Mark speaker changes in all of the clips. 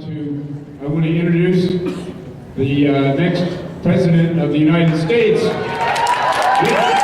Speaker 1: I want to introduce the next President of the United States, Santorum.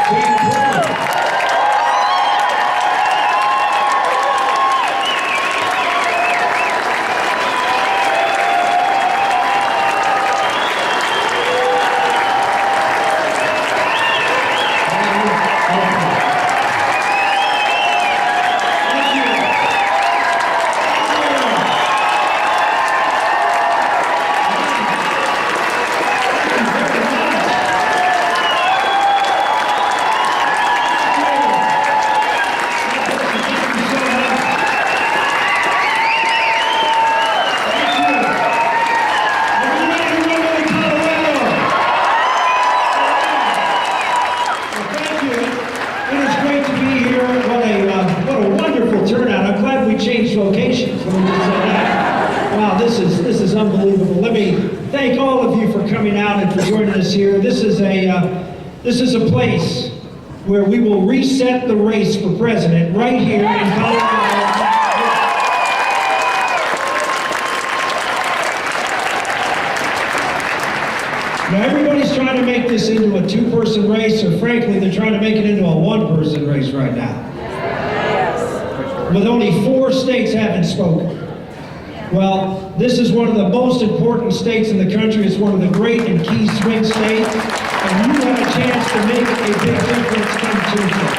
Speaker 2: Changed locations. Let me just say that. Wow, this is unbelievable. Let me thank all of you for coming out and for joining us here. This is a place where we will reset the race for president right here in Colorado. Now everybody's trying to make this into a two-person race, or frankly, they're trying to make it into a one-person race right now. With only 4 states having spoken. Well, this is one of the most important states in the country. It's one of the great and key swing states, and you have a chance to make a big difference come Tuesday.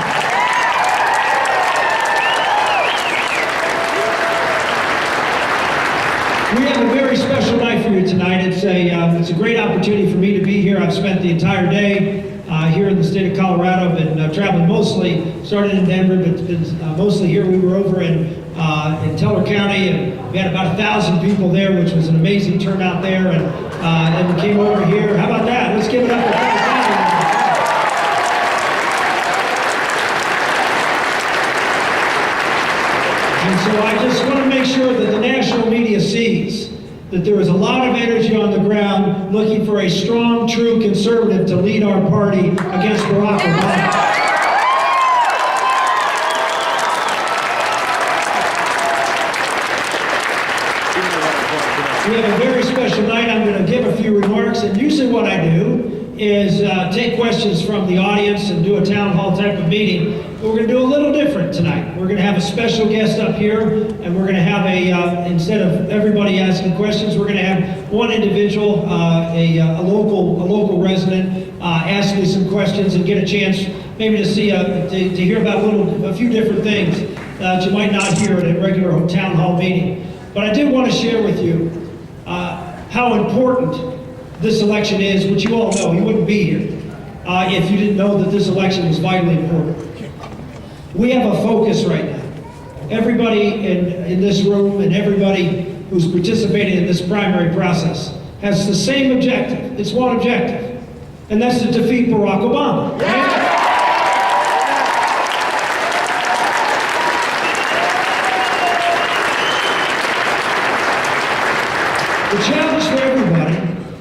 Speaker 2: We have a very special night for you tonight. It's a great opportunity for me to be here. I've spent the entire day here in the state of Colorado. I've been traveling mostly, started in Denver, but been mostly here. We were over in Teller County, and we had about 1,000 people there, which was an amazing turnout there. And then we came over here. How about that? Let's give it up for Teller County. And so I just want to make sure that the national media sees that there is a lot of energy on the ground looking for a strong, true conservative to lead our party against Barack Obama. We have a very special night. I'm going to give a few remarks, and usually what I do is take questions from the audience and do a town hall type of meeting. But we're going to do a little different tonight. We're going to have a special guest up here, and we're going to have instead of everybody asking questions, we're going to have one individual, a local resident, ask me some questions and get a chance maybe to see to hear about a few different things that you might not hear at a regular town hall meeting. But I did want to share with you how important this election is, which you all know. You wouldn't be here if you didn't know that this election was vitally important. We have a focus right now. Everybody in this room and everybody who's participating in this primary process has the same objective. It's one objective, and that's to defeat Barack Obama. Right? The challenge for everybody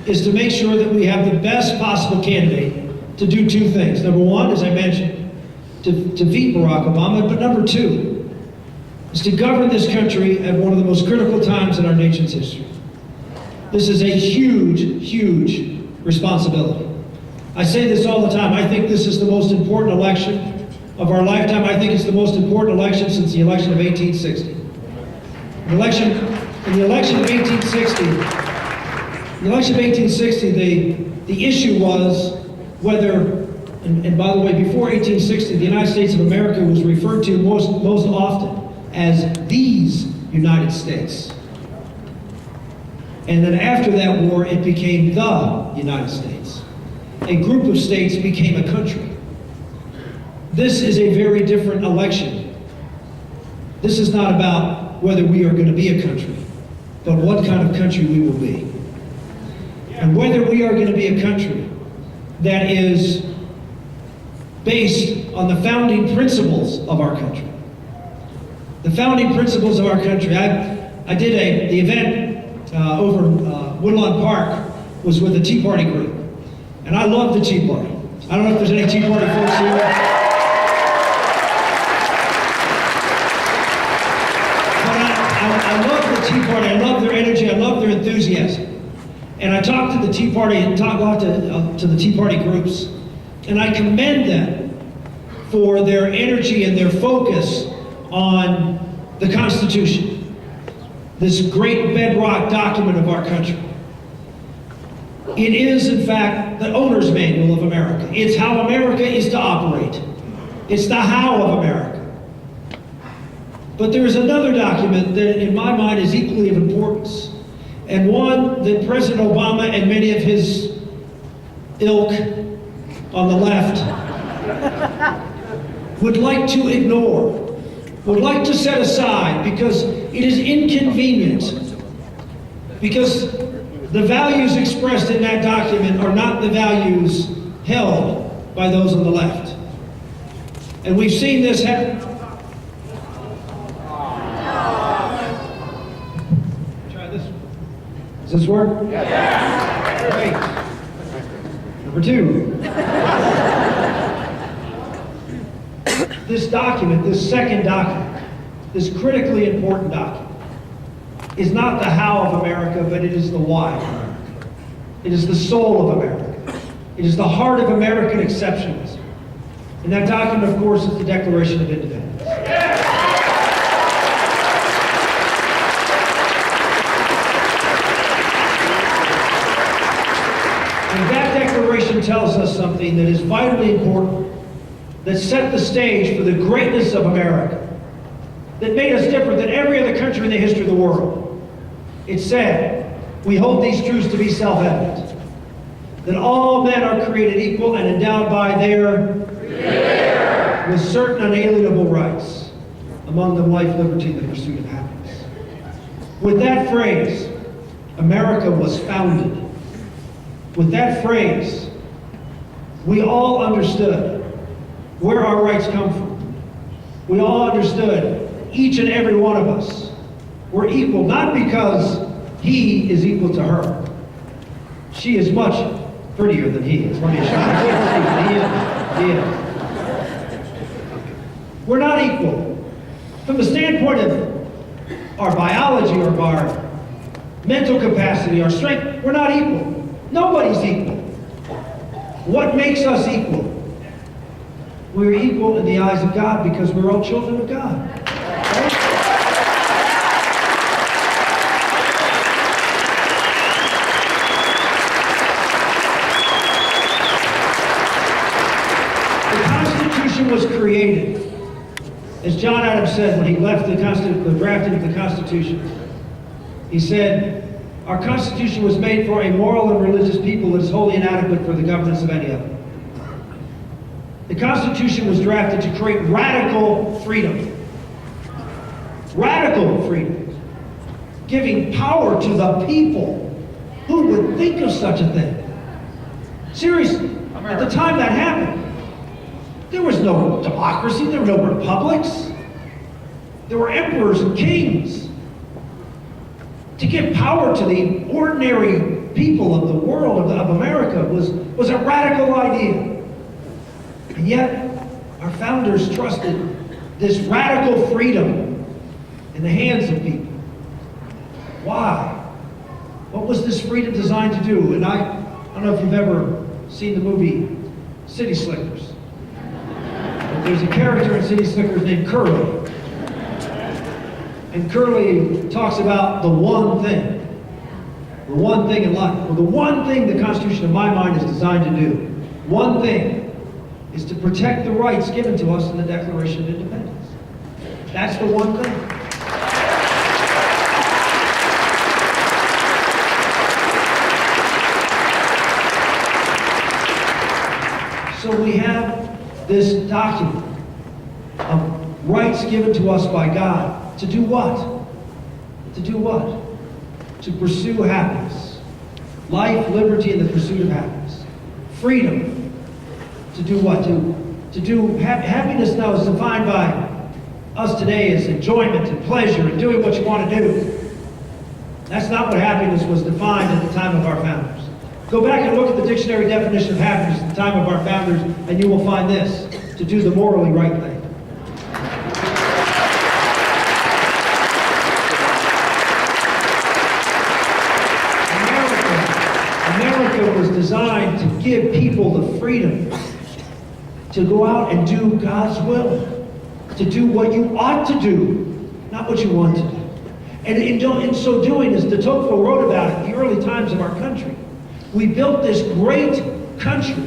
Speaker 2: is to make sure that we have the best possible candidate to do 2 things. Number 1, as I mentioned, to defeat Barack Obama, but number 2 is to govern this country at one of the most critical times in our nation's history. This is a huge, huge responsibility. I say this all the time. I think this is the most important election of our lifetime. I think it's the most important election since the election of 1860. In the election of 1860, the issue was whether, and by the way, before 1860, the United States of America was referred to most often as these United States. And then after that war, it became the United States. A group of states became a country. This is a very different election. This is not about whether we are going to be a country, but what kind of country we will be. And whether we are going to be a country that is based on the founding principles of our country. The founding principles of our country. I did the event over Woodlawn Park was with the Tea Party group. And I love the Tea Party. I don't know if there's any Tea Party folks here. But I love the Tea Party. I love their energy. I love And I talked to the Tea Party and talked a lot to the Tea Party groups, and I commend them for their energy and their focus on the Constitution, this great bedrock document of our country. It is, in fact, the owner's manual of America. It's how America is to operate. It's the how of America. But there is another document that, in my mind, is equally of importance, and one that President Obama and many of his ilk on the left would like to ignore, would like to set aside, because it is inconvenient, because the values expressed in that document are not the values held by those on the left. And we've seen this happen. Try this one. Does this work? Yes. Great. Number two. This document, this second document, this critically important document, is not the how of America, but it is the why of America. It is the soul of America. It is the heart of American exceptionalism. And that document, of course, is the Declaration of Independence. And that declaration tells us something that is vitally important, that set the stage for the greatness of America, that made us different than every other country in the history of the world. It said, we hold these truths to be self-evident, that all men are created equal and endowed by their Creator with certain unalienable rights, among them life, liberty, and the pursuit of happiness. With that phrase, America was founded. With that phrase, we all understood where our rights come from. We all understood, each and every one of us, we're equal, not because he is equal to her. She is much prettier than he is. Let me show you. He is. We're not equal. From the standpoint of our biology or our mental capacity, our strength, we're not equal. Nobody's equal. What makes us equal? We're equal in the eyes of God because we're all children of God. Right? The Constitution was created, as John Adams said when he left the drafting of the Constitution. He said, our Constitution was made for a moral and religious people that is wholly inadequate for the governance of any other. The Constitution was drafted to create radical freedom. Radical freedom. Giving power to the people. Who would think of such a thing? Seriously, at the time that happened, there was no democracy, there were no republics. There were emperors and kings. To give power to the ordinary people of the world, of America, was a radical idea. And yet, our founders trusted this radical freedom in the hands of people. Why? What was this freedom designed to do? And I don't know if you've ever seen the movie City Slickers. But there's a character in City Slickers named Curly. And Curly talks about the one thing. The one thing in life. Well, the one thing the Constitution, in my mind, is designed to do. One thing is to protect the rights given to us in the Declaration of Independence. That's the one thing. So we have this document of rights given to us by God. To do what? To do what? To pursue happiness. Life, liberty, and the pursuit of happiness. Freedom. To do what? To do happiness now is defined by us today as enjoyment and pleasure and doing what you want to do. That's not what happiness was defined at the time of our founders. Go back and look at the dictionary definition of happiness at the time of our founders, and you will find this: to do the morally right thing. designed to give people the freedom to go out and do God's will, to do what you ought to do, not what you want to do. And in so doing, as de Tocqueville wrote about it in the early times of our country, we built this great country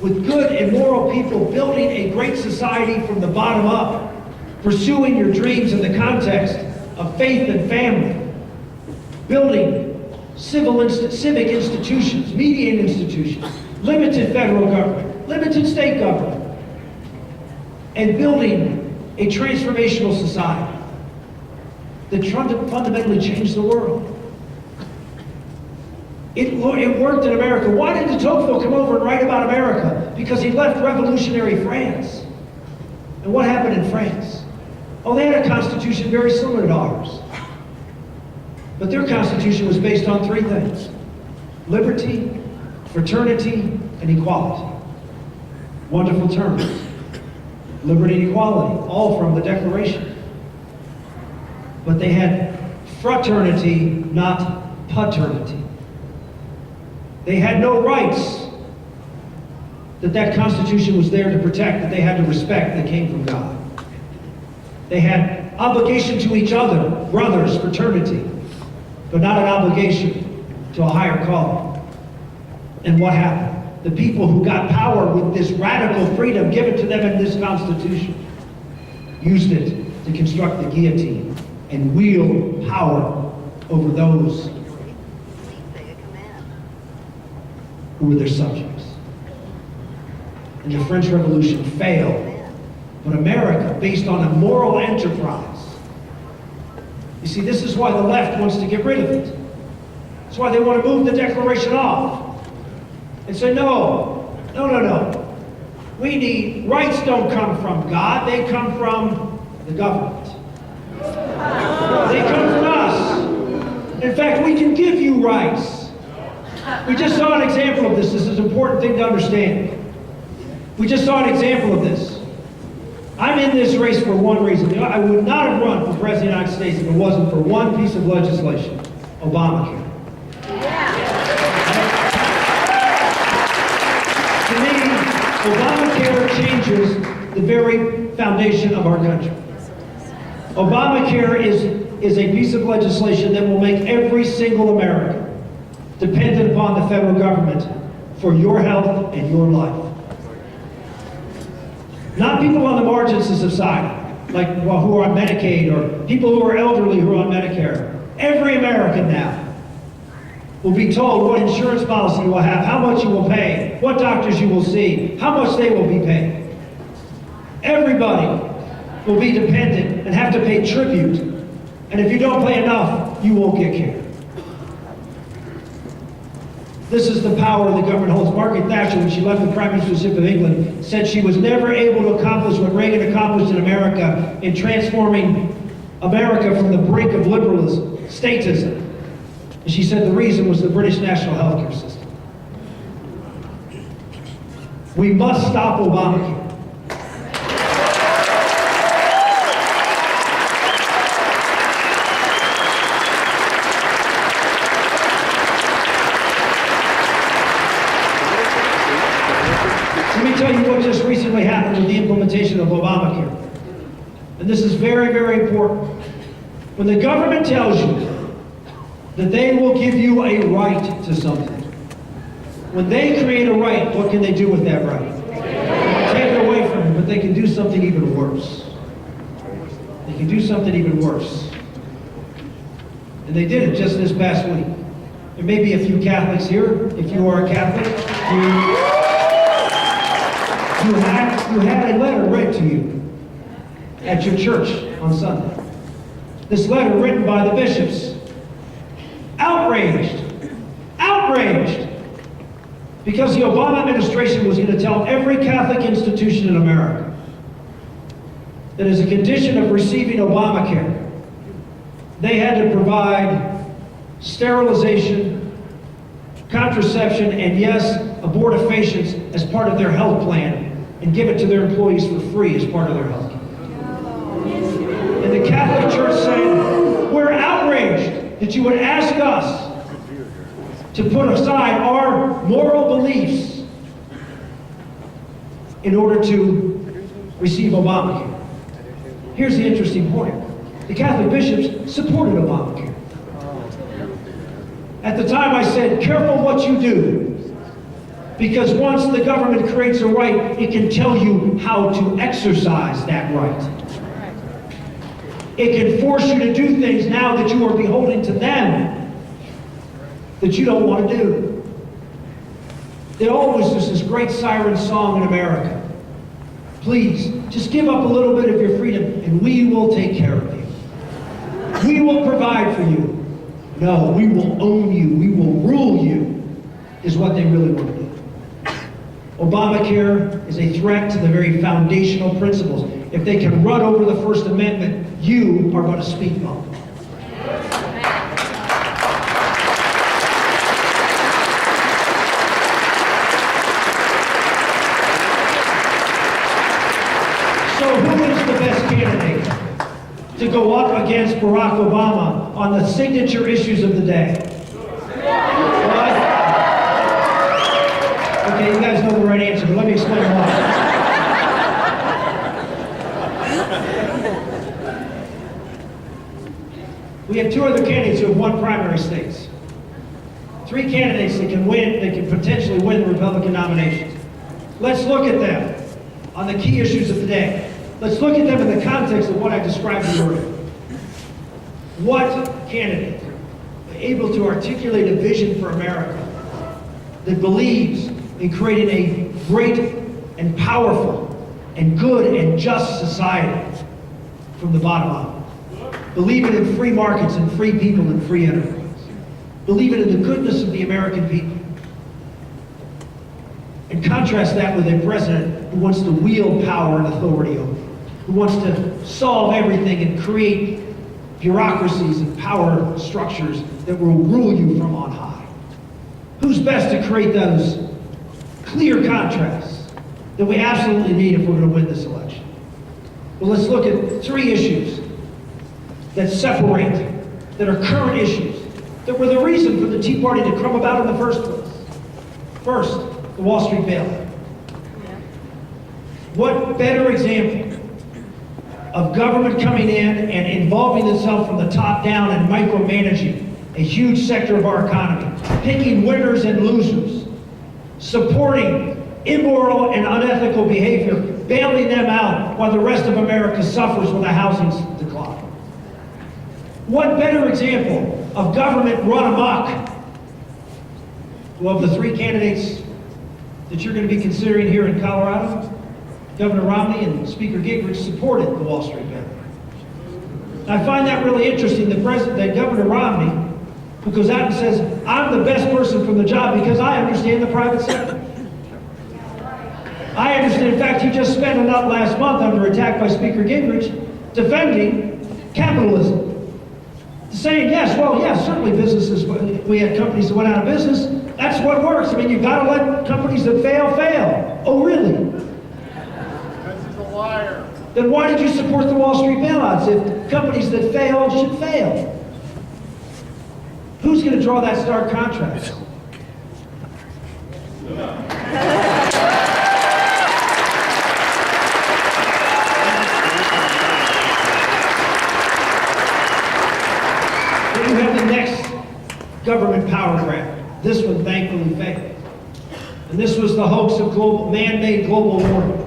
Speaker 2: with good and moral people, building a great society from the bottom up, pursuing your dreams in the context of faith and family, building civic institutions, media institutions, limited federal government, limited state government, and building a transformational society that fundamentally changed the world. It worked in America. Why did de Tocqueville come over and write about America? Because he left revolutionary France. And what happened in France? Oh, they had a constitution very similar to ours. But their constitution was based on three things: liberty, fraternity, and equality. Wonderful terms. Liberty and equality, all from the Declaration. But they had fraternity, not paternity. They had no rights that Constitution was there to protect, that they had to respect, that came from God. They had obligation to each other, brothers, fraternity, but not an obligation to a higher calling. And what happened? The people who got power with this radical freedom given to them in this Constitution used it to construct the guillotine and wield power over those who were their subjects. And the French Revolution failed. But America, based on a moral enterprise, you see, this is why the left wants to get rid of it. That's why they want to move the Declaration off and say, no. We need, rights don't come from God, they come from the government. They come from us. In fact, we can give you rights. We just saw an example of this. This is an important thing to understand. We just saw an example of this. I'm in this race for one reason. I would not have run for President of the United States if it wasn't for one piece of legislation: Obamacare. To me, Obamacare changes the very foundation of our country. Obamacare is a piece of legislation that will make every single American dependent upon the federal government for your health and your life. Not people on the margins of society, like who are on Medicaid, or people who are elderly who are on Medicare. Every American now will be told what insurance policy you will have, how much you will pay, what doctors you will see, how much they will be paid. Everybody will be dependent and have to pay tribute. And if you don't pay enough, you won't get care. This is the power the government holds. Margaret Thatcher, when she left the prime ministership of England, said she was never able to accomplish what Reagan accomplished in America in transforming America from the brink of liberalism, statism. And she said the reason was the British national health care system. We must stop Obamacare. Let me tell you what just recently happened with the implementation of Obamacare. And this is very, very important. When the government tells you that they will give you a right to something, when they create a right, what can they do with that right? Take it away from you, but they can do something even worse. They can do something even worse. And they did it just this past week. There may be a few Catholics here. If you are a Catholic, you had a letter read to you at your church on Sunday. This letter written by the bishops. Outraged, because the Obama administration was going to tell every Catholic institution in America that as a condition of receiving Obamacare, they had to provide sterilization, contraception, and yes, abortifacients as part of their health plan, and give it to their employees for free as part of their health care. And the Catholic Church said, we're outraged that you would ask us to put aside our moral beliefs in order to receive Obamacare. Here's the interesting point. The Catholic bishops supported Obamacare. At the time I said, careful what you do, because once the government creates a right, it can tell you how to exercise that right. It can force you to do things now that you are beholden to them that you don't want to do. There always is this great siren song in America. Please, just give up a little bit of your freedom and we will take care of you. We will provide for you. No, we will own you. We will rule you, is what they really want to do. Obamacare is a threat to the very foundational principles. If they can run over the First Amendment, you are but a speed bump. So who is the best candidate to go up against Barack Obama on the signature issues of the day? What? Okay, you guys know the right answer, but let me explain why. We have two other candidates who have won primary states. Three candidates that can win, that can potentially win the Republican nominations. Let's look at them on the key issues of the day. Let's look at them in the context of what I described to you earlier. What candidate able to articulate a vision for America that believes in creating a great and powerful and good and just society from the bottom up? Believing in free markets and free people and free enterprise. Believing in the goodness of the American people. And contrast that with a president who wants to wield power and authority over you, who wants to solve everything and create bureaucracies and power structures that will rule you from on high. Who's best to create those clear contrasts that we absolutely need if we're going to win this election? Well, let's look at three issues that separate, that are current issues, that were the reason for the Tea Party to come about in the first place. First, the Wall Street bailout. What better example of government coming in and involving itself from the top down and micromanaging a huge sector of our economy, picking winners and losers, supporting immoral and unethical behavior, bailing them out while the rest of America suffers with a housing decline. What better example of government run amok? Well, of the three candidates that you're going to be considering here in Colorado, Governor Romney and Speaker Gingrich supported the Wall Street bailout. I find that really interesting that Governor Romney, who goes out and says, I'm the best person from the job because I understand the private sector. I understand, in fact, he just spent a nut last month under attack by Speaker Gingrich defending capitalism. Saying, yes, well, yes, certainly businesses, we had companies that went out of business. That's what works. I mean, you've got to let companies that fail, fail. Oh, really?
Speaker 3: Because he's a liar.
Speaker 2: Then why did you support the Wall Street bailouts if companies that fail should fail? Who's going to draw that stark contrast? Then you have the next government power grab. This one thankfully failed. And this was the hoax of man-made global warming.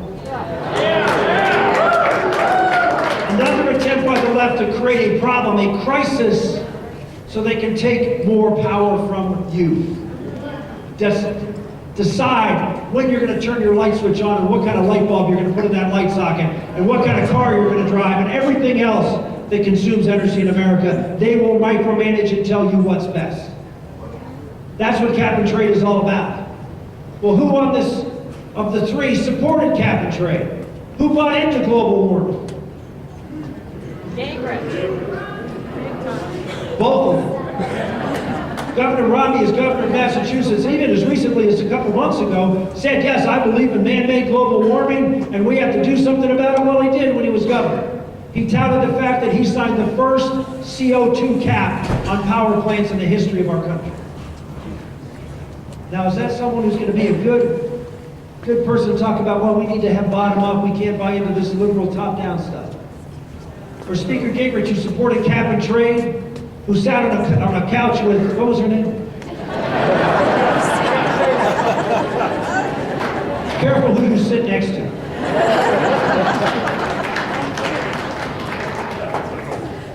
Speaker 2: Another attempt by the left to create a problem, a crisis, so they can take more power from you. Decide when you're going to turn your light switch on and what kind of light bulb you're going to put in that light socket and what kind of car you're going to drive and everything else that consumes energy in America. They will micromanage and tell you what's best. That's what cap and trade is all about. Well, who on this, of the three, supported cap and trade? Who bought into global warming? Both of them. Governor Romney, as governor of Massachusetts, even as recently as a couple months ago, said, yes, I believe in man-made global warming, and we have to do something about it. Well, he did when he was governor. He touted the fact that he signed the first CO2 cap on power plants in the history of our country. Now, is that someone who's going to be a good person to talk about, well, we need to have bottom up, we can't buy into this liberal top-down stuff? Or Speaker Gingrich, who supported cap and trade, who sat on a couch with, what was her name? Careful who you sit next to.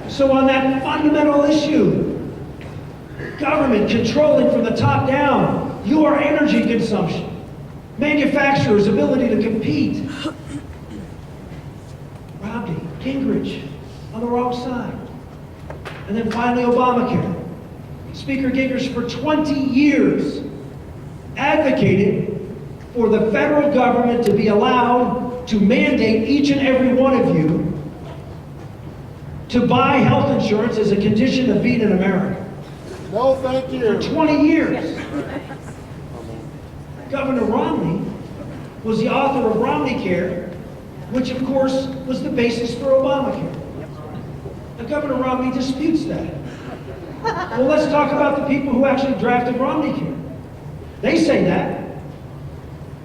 Speaker 2: So on that fundamental issue, government controlling from the top down your energy consumption, manufacturers' ability to compete, Romney, Gingrich, on the wrong side. And then finally, Obamacare. Speaker Gingrich, for 20 years, advocated for the federal government to be allowed to mandate each and every one of you to buy health insurance as a condition of being in America.
Speaker 3: No, thank you.
Speaker 2: For 20 years. Governor Romney was the author of Romneycare, which of course was the basis for Obamacare. Now, Governor Romney disputes that. Well, let's talk about the people who actually drafted Romneycare. They say that.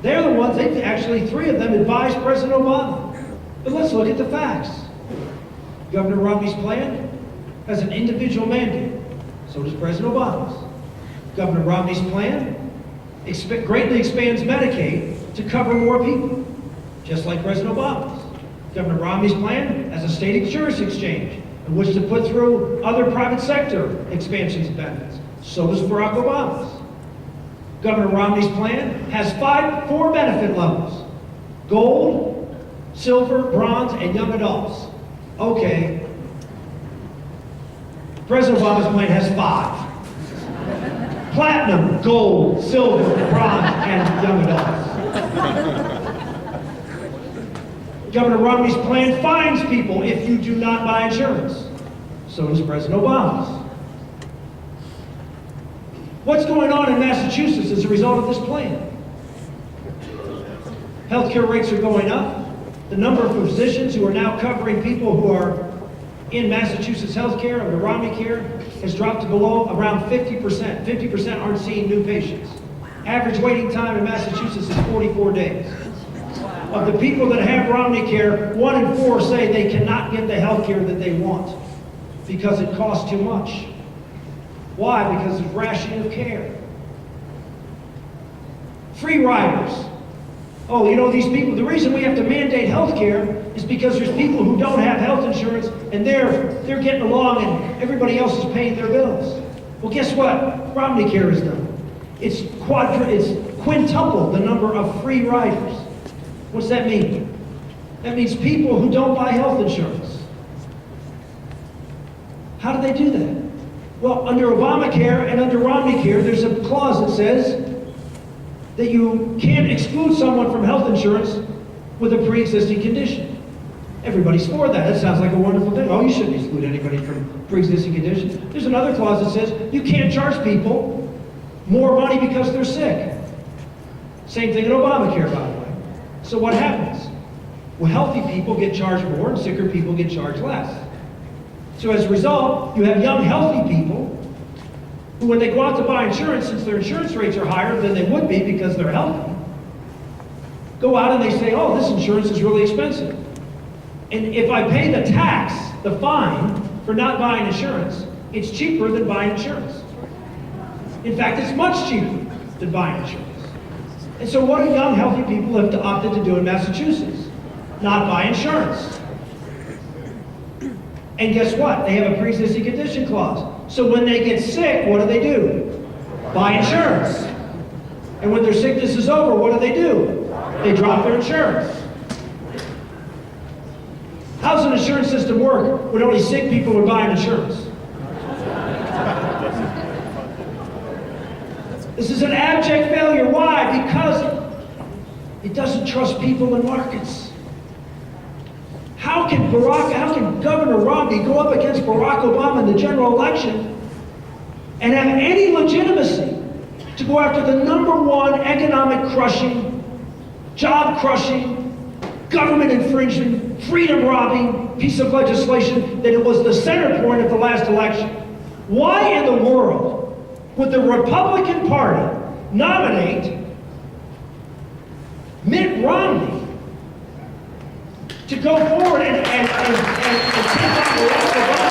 Speaker 2: They're the ones, actually 3 of them advised President Obama. But let's look at the facts. Governor Romney's plan has an individual mandate. So does President Obama's. Governor Romney's plan greatly expands Medicaid to cover more people, just like President Obama's. Governor Romney's plan has a state insurance exchange in which to put through other private sector expansions and benefits. So does Barack Obama's. Governor Romney's plan has 4 benefit levels: gold, silver, bronze, and young adults. Okay. President Obama's plan has 5. Platinum, gold, silver, bronze, and young adults. Governor Romney's plan fines people if you do not buy insurance. So does President Obama's. What's going on in Massachusetts as a result of this plan? Healthcare rates are going up. The number of physicians who are now covering people who are in Massachusetts healthcare under Obamacare has dropped to below around 50%. 50% aren't seeing new patients. Average waiting time in Massachusetts is 44 days. Of the people that have Obamacare, 1 in 4 say they cannot get the healthcare that they want because it costs too much. Why? Because of rationing of care. Free riders. Oh, you know, these people, the reason we have to mandate health care is because there's people who don't have health insurance and they're getting along and everybody else is paying their bills. Well, guess what? Obamacare has done. It's quintuple the number of free riders. What's that mean? That means people who don't buy health insurance. How do they do that? Well, under Obamacare and under Romneycare, there's a clause that says that you can't exclude someone from health insurance with a pre-existing condition. Everybody's for that. That sounds like a wonderful thing. Oh, you shouldn't exclude anybody from pre-existing conditions. There's another clause that says you can't charge people more money because they're sick. Same thing in Obamacare, by the way. So what happens? Well, healthy people get charged more and sicker people get charged less. So as a result, you have young, healthy people who, when they go out to buy insurance, since their insurance rates are higher than they would be because they're healthy, go out and they say, oh, this insurance is really expensive. And if I pay the tax, the fine, for not buying insurance, it's cheaper than buying insurance. In fact, it's much cheaper than buying insurance. And so what do young, healthy people have opted to do in Massachusetts? Not buy insurance. And guess what? They have a pre-existing condition clause. So when they get sick, what do? Buy insurance. And when their sickness is over, what do? They drop their insurance. How's an insurance system work when only sick people are buying insurance? This is an abject failure. Why? Because it doesn't trust people in markets. How can Governor Romney go up against Barack Obama in the general election and have any legitimacy to go after the #1 economic crushing, job crushing, government infringing, freedom robbing piece of legislation that it was the center point of the last election? Why in the world would the Republican Party nominate Mitt Romney to go forward and take on Barack Obama.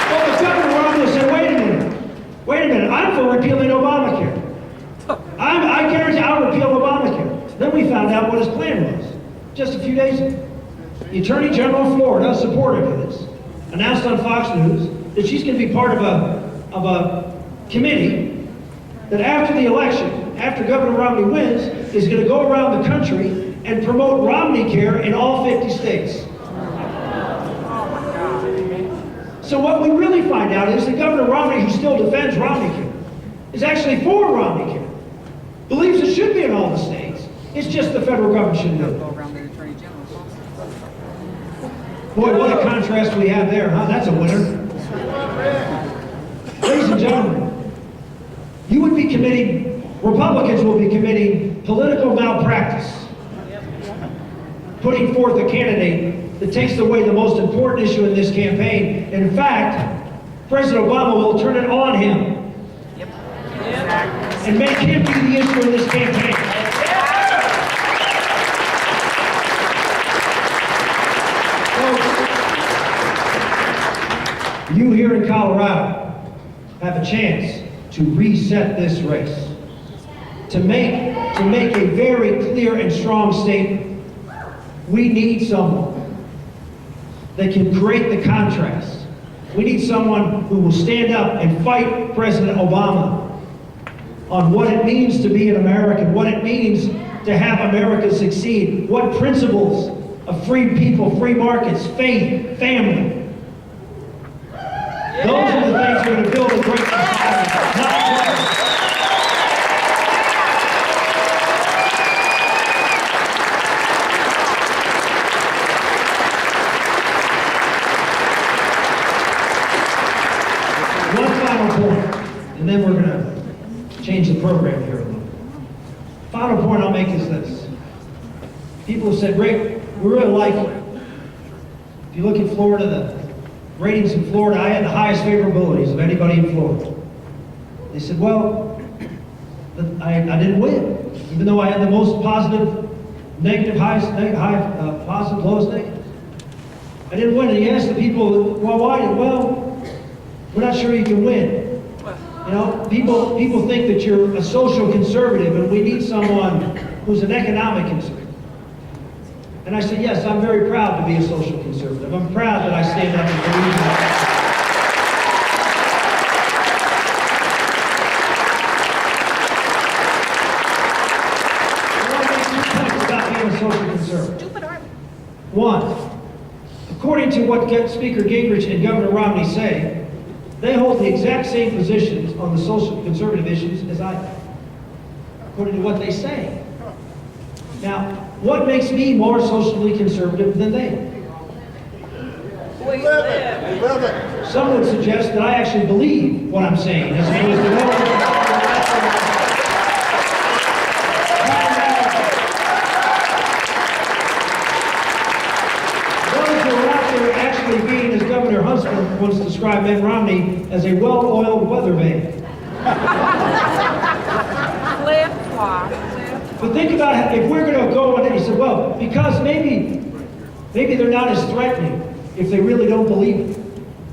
Speaker 2: Well, the Governor Romney said, wait a minute, I'm for repealing Obamacare. I guarantee I'll repeal Obamacare. Then we found out what his plan was, just a few days ago. The Attorney General of Florida, supportive of this, announced on Fox News that she's going to be part of a committee that after the election, after Governor Romney wins, is going to go around the country and promote Romneycare in all 50 states. So what we really find out is that Governor Romney, who still defends Romneycare, is actually for Romneycare. Believes it should be in all the states. It's just the federal government shouldn't do it. Boy, what a contrast we have there, huh? That's a winner. Ladies and gentlemen, you would be committing, Republicans will be committing political malpractice, putting forth a candidate that takes away the most important issue in this campaign. In fact, President Obama will turn it on him and make him be the issue in this campaign. You here in Colorado have a chance to reset this race, to make a very clear and strong statement. We need someone that can create the contrast. We need someone who will stand up and fight President Obama on what it means to be an American, what it means to have America succeed, what principles of free people, free markets, faith, family. Those are the things that are going to build a great society, not one final point, and then we're going to change the program here a little. Final point I'll make is this. People have said, Rick, we really like you. If you look at Florida, the ratings in Florida, I had the highest favorabilities of anybody in Florida. They said, well, I didn't win, even though I had the most positive, negative, positive, lowest negative. I didn't win. And you ask the people, well, why? Well, we're not sure you can win. You know, people think that you're a social conservative, and we need someone who's an economic conservative. And I said, yes, I'm very proud to be a social conservative. I'm proud that I stand up and believe in I want to make 2 points about being a social conservative. One, according to what Speaker Gingrich and Governor Romney say, they hold the exact same positions on the social conservative issues as I do, according to what they say. Now, what makes me more socially conservative than they?
Speaker 3: We live it. We live it.
Speaker 2: Some would suggest that I actually believe what I'm saying, as opposed to those who are out there actually being, as Governor Huntsman once described Mitt Romney, as a well-oiled weather vane. But think about it, if we're going to go on it, he said, well, because maybe they're not as threatening if they really don't believe it,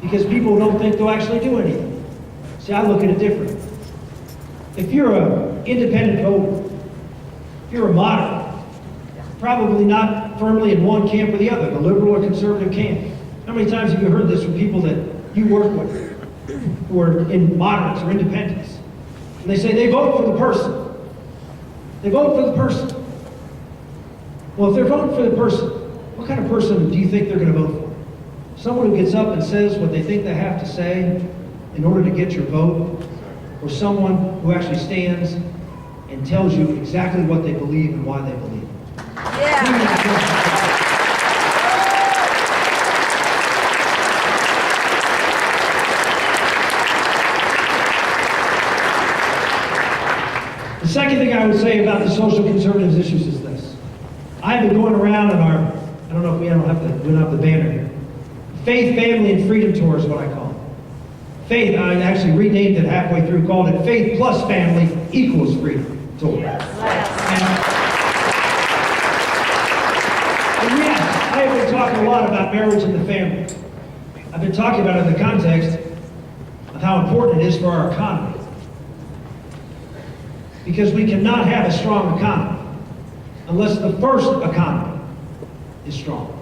Speaker 2: because people don't think they'll actually do anything. See, I look at it different. If you're an independent voter, if you're a moderate, probably not firmly in one camp or the other, the liberal or conservative camp. How many times have you heard this from people that you work with, who are in moderates or independents? And they say they vote for the person. They vote for the person. Well, if they're voting for the person, what kind of person do you think they're going to vote for? Someone who gets up and says what they think they have to say in order to get your vote? Or someone who actually stands and tells you exactly what they believe and why they believe it? Yeah. The second thing I would say about the social conservatives issues is this. I've been going around on our, I don't know if we don't have the banner here. Faith, Family, and Freedom Tour is what I call it. Faith, I actually renamed it halfway through, called it Faith plus Family equals Freedom Tour. And yes, I have been talking a lot about marriage and the family. I've been talking about it in the context of how important it is for our economy. Because we cannot have a strong economy unless the first economy is strong.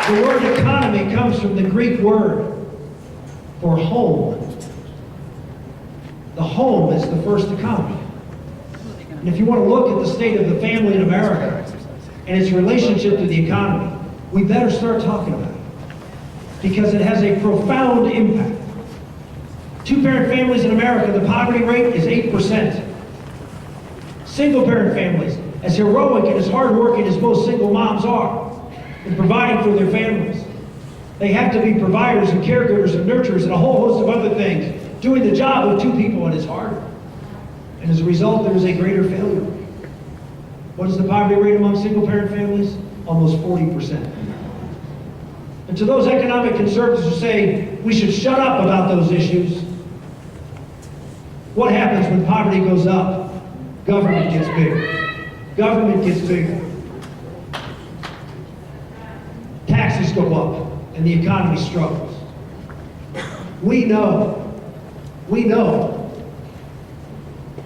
Speaker 2: The word economy comes from the Greek word for home. The home is the first economy. And if you want to look at the state of the family in America and its relationship to the economy, we better start talking about it. Because it has a profound impact. Two-parent families in America, the poverty rate is 8%. Single-parent families, as heroic and as hardworking as most single moms are in providing for their families, they have to be providers and caregivers and nurturers and a whole host of other things. Doing the job of two people, and it's harder. And as a result, there is a greater failure. What is the poverty rate among single-parent families? Almost 40%. And to those economic conservatives who say we should shut up about those issues, what happens when poverty goes up? Government gets bigger. Government gets bigger. Taxes go up, and the economy struggles. We know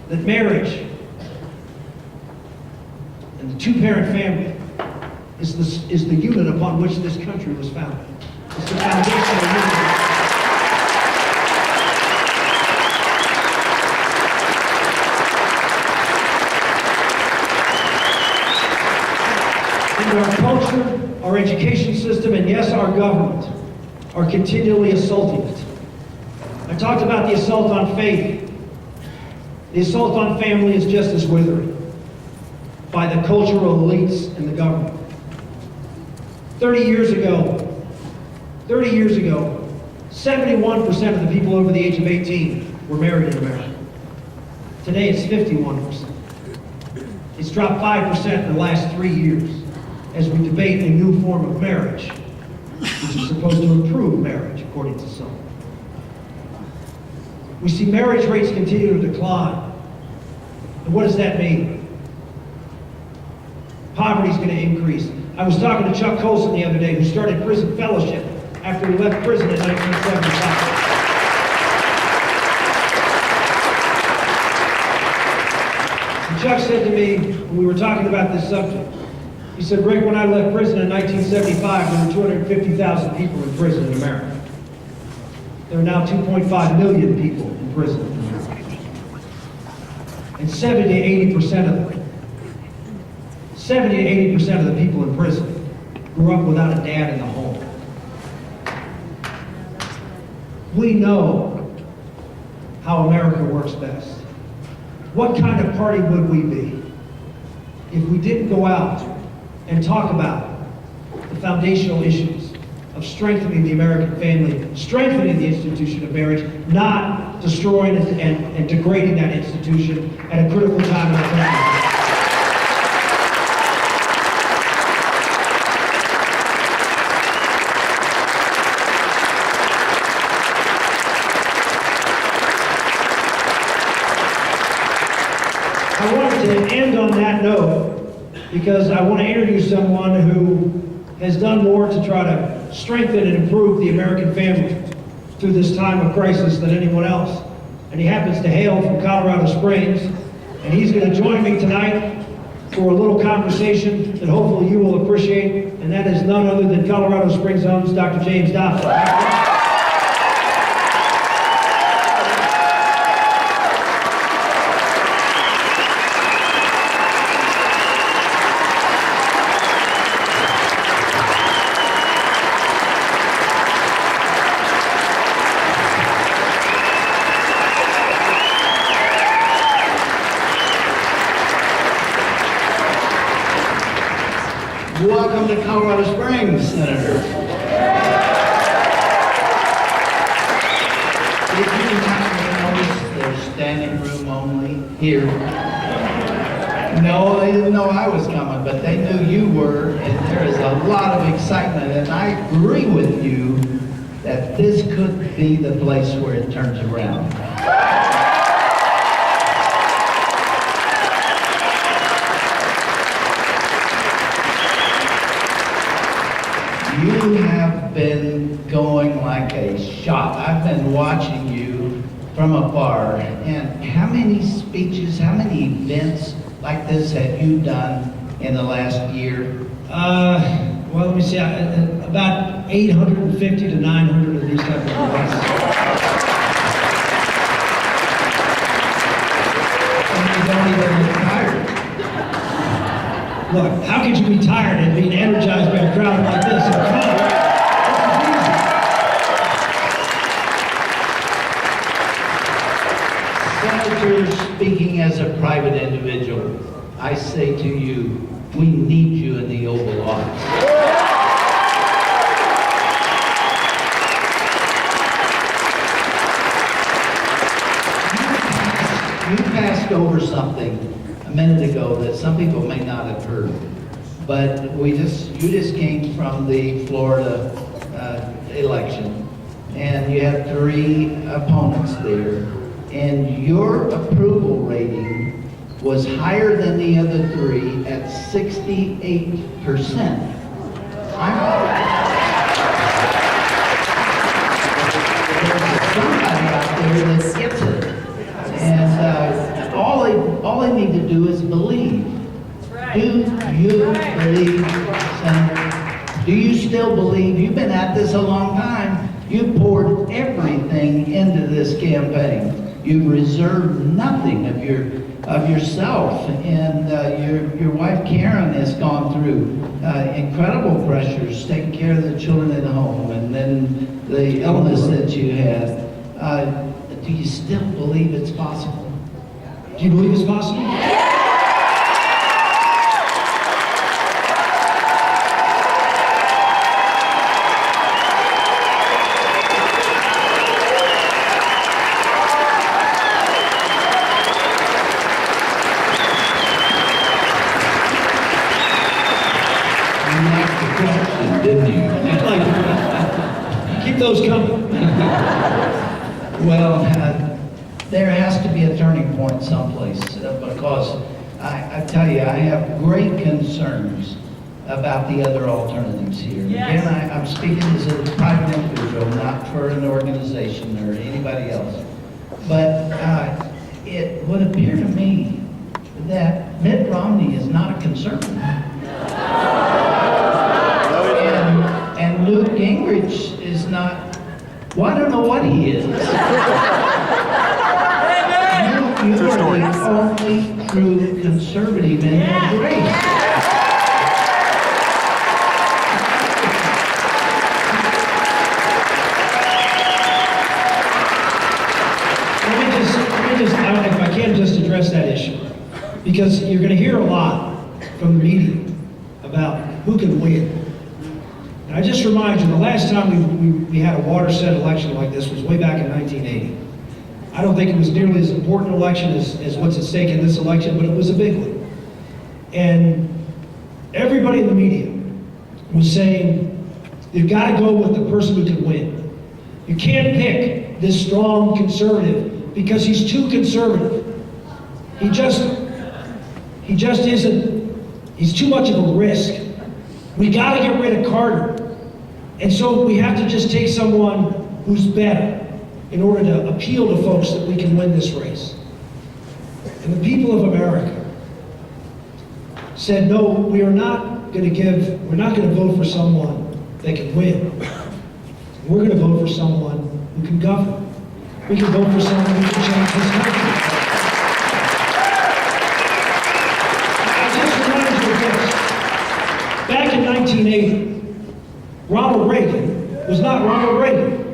Speaker 2: that marriage and the two-parent family is the unit upon which this country was founded. It's the foundational unit. And our culture, our education system, and yes, our government are continually assaulting it. I talked about the assault on faith. The assault on family is just as withering by the cultural elites and the government. 30 years ago, 71% of the people over the age of 18 were married in America. Today it's 51%. It's dropped 5% in the last 3 years as we debate a new form of marriage, which is supposed to improve marriage, according to some. We see marriage rates continue to decline. And what does that mean? Poverty is going to increase. I was talking to Chuck Colson the other day, who started prison fellowship after he left prison in 1975. And Chuck said to me, when we were talking about this subject, he said, Rick, when I left prison in 1975, there were 250,000 people in prison in America. There are now 2.5 million people in prison in America. And 70 to 80% of them, 70 to 80% of the people in prison grew up without a dad in the home. We know how America works best. What kind of party would we be if we didn't go out and talk about the foundational issues of strengthening the American family, strengthening the institution of marriage, not destroying and degrading that institution at a critical time in our country? I wanted to end on that note because I want to introduce someone who has done more to try to strengthen and improve the American family through this time of crisis than anyone else. And he happens to hail from Colorado Springs, and he's going to join me tonight for a little conversation that hopefully you will appreciate, and that is none other than Colorado Springs' own Dr. James Dobson.
Speaker 4: Welcome to Colorado Springs, Senator. here. No, they didn't know I was coming, but they knew you were, and there is a lot of excitement, and I agree with you that this could be the place where it turns around. You have been going like a shot. I've been watching you from afar, and how many speeches, how many events like this have you done in the last year?
Speaker 2: Well, let me see, about 850 to 900 of these type of events.
Speaker 4: And you don't even get tired.
Speaker 2: Look, how could you be tired and being energized by a crowd like this? So come on.
Speaker 4: Senator, speaking as a private individual, I say to you, we need you in the Oval Office. You passed over something a minute ago that some people may not have heard, but you just came from the Florida election, and you had 3 opponents there, and your approval rating was higher than the other 3 at 68%. There's somebody out there that gets it. And all they need to do is believe. Do you believe, Senator? Do you still believe? You've been at this a long time. You poured everything into this campaign. You've reserved nothing of yourself, and your wife Karen has gone through incredible pressures, taking care of the children at home, and then the illness that you had. Do you still believe it's possible?
Speaker 2: Do you believe it's possible?
Speaker 4: You liked the question, didn't you?
Speaker 2: Keep those coming.
Speaker 4: Well, there has to be a turning point someplace because I tell you, I have great concerns about the other alternatives here.
Speaker 3: Yes.
Speaker 4: Again, I'm speaking as a private individual, not for an organization or anybody else. But it would appear to me that Mitt Romney is not a conservative. And Newt Gingrich is not, well, I don't know what he is. You are the only true conservative in the race.
Speaker 2: If I can just address that issue, because you're going to hear a lot from the media about who can win. And I just remind you, the last time we had a watershed election like this was way back in 1980. I don't think it was nearly as important an election as what's at stake in this election, but it was a big one. And everybody in the media was saying, you've got to go with the person who can win. You can't pick this strong conservative because he's too conservative. He just isn't, he's too much of a risk. We got to get rid of Carter. And so we have to just take someone who's better in order to appeal to folks that we can win this race. And the people of America said, no, we're not going to vote for someone that can win. We're going to vote for someone who can govern. We can vote for someone who can change this country. I just remind you of this. Back in 1980, Ronald Reagan was not Ronald Reagan.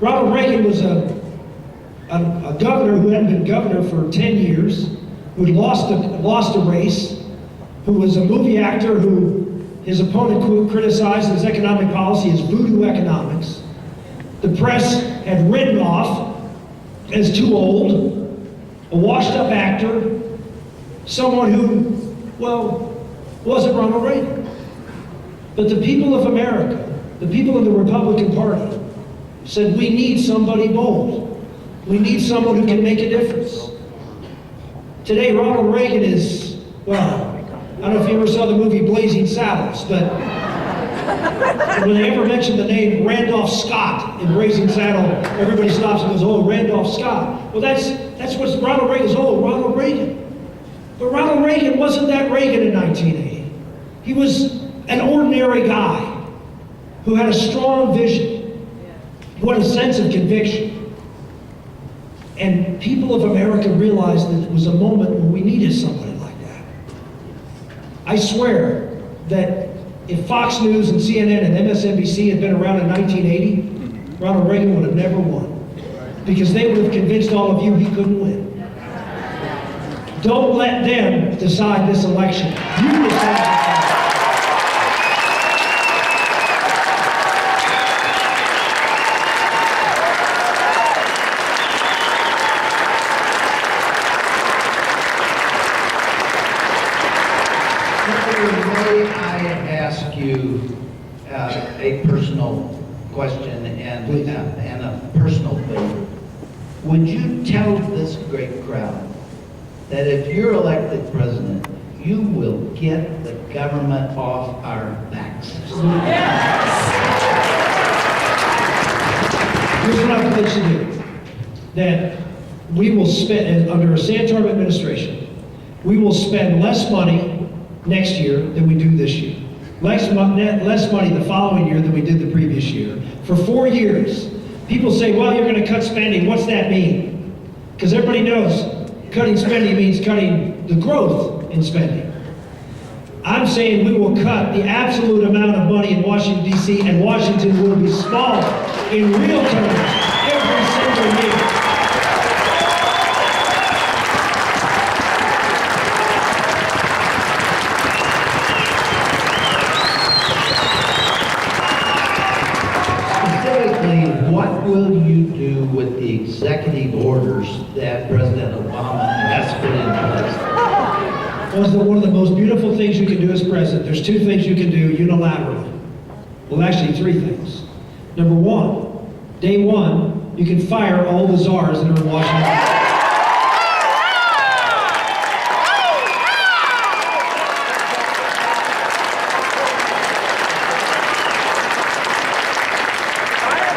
Speaker 2: Ronald Reagan was a governor who hadn't been governor for 10 years, who had lost a race, who was a movie actor who his opponent criticized his economic policy as voodoo economics. The press had written off as too old, a washed-up actor, someone who, well, wasn't Ronald Reagan. But the people of America, the people in the Republican Party, said we need somebody bold. We need someone who can make a difference. Today, Ronald Reagan is, well, I don't know if you ever saw the movie Blazing Saddles, but when they ever mention the name Randolph Scott in Blazing Saddle, everybody stops and goes, oh, Randolph Scott. Well, that's what Ronald Reagan's, oh, Ronald Reagan. But Ronald Reagan wasn't that Reagan in 1980. He was an ordinary guy who had a strong vision, who had a sense of conviction. And people of America realized that it was a moment when we needed somebody like that. I swear that if Fox News and CNN and MSNBC had been around in 1980, Ronald Reagan would have never won. Because they would have convinced all of you he couldn't win. Don't let them decide this election. You decide.
Speaker 4: May I ask you a personal question and a personal favor? Would you tell this great crowd that if you're elected president, you will get the government off our backs?
Speaker 2: Here's what I pledge to do. That we will spend, under a Santorum administration, we will spend less money next year than we do this year. Less money the following year than we did the previous year. For 4 years, people say, well, you're going to cut spending. What's that mean? Because everybody knows cutting spending means cutting the growth in spending. I'm saying we will cut the absolute amount of money in Washington, D.C., and Washington will be smaller in real terms every single year.
Speaker 4: What will you do with the executive orders that President Obama has put in place?
Speaker 2: Well, one of the most beautiful things you can do as president, there's 2 things you can do unilaterally. Well, actually 3 things. Number 1, day 1, you can fire all the czars that are in Washington.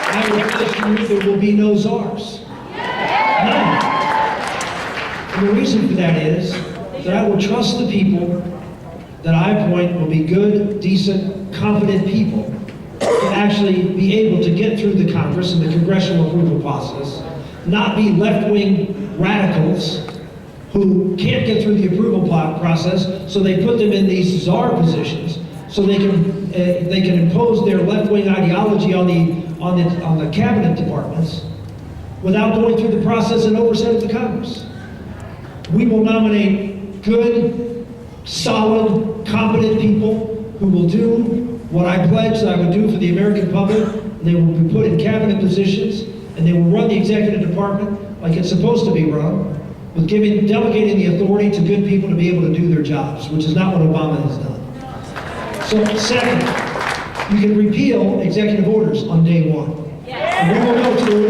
Speaker 2: I will pledge you there will be no czars. None. And the reason for that is that I will trust the people that I appoint will be good, decent, competent people to actually be able to get through the Congress and the congressional approval process, not be left-wing radicals who can't get through the approval process, so they put them in these czar positions so they can impose their left-wing ideology on the cabinet departments without going through the process and oversight of the Congress. We will nominate good, solid, competent people who will do what I pledged that I would do for the American public, and they will be put in cabinet positions, and they will run the executive department like it's supposed to be run, with delegating the authority to good people to be able to do their jobs, which is not what Obama has done. So, second, you can repeal executive orders on day 1. And we will go through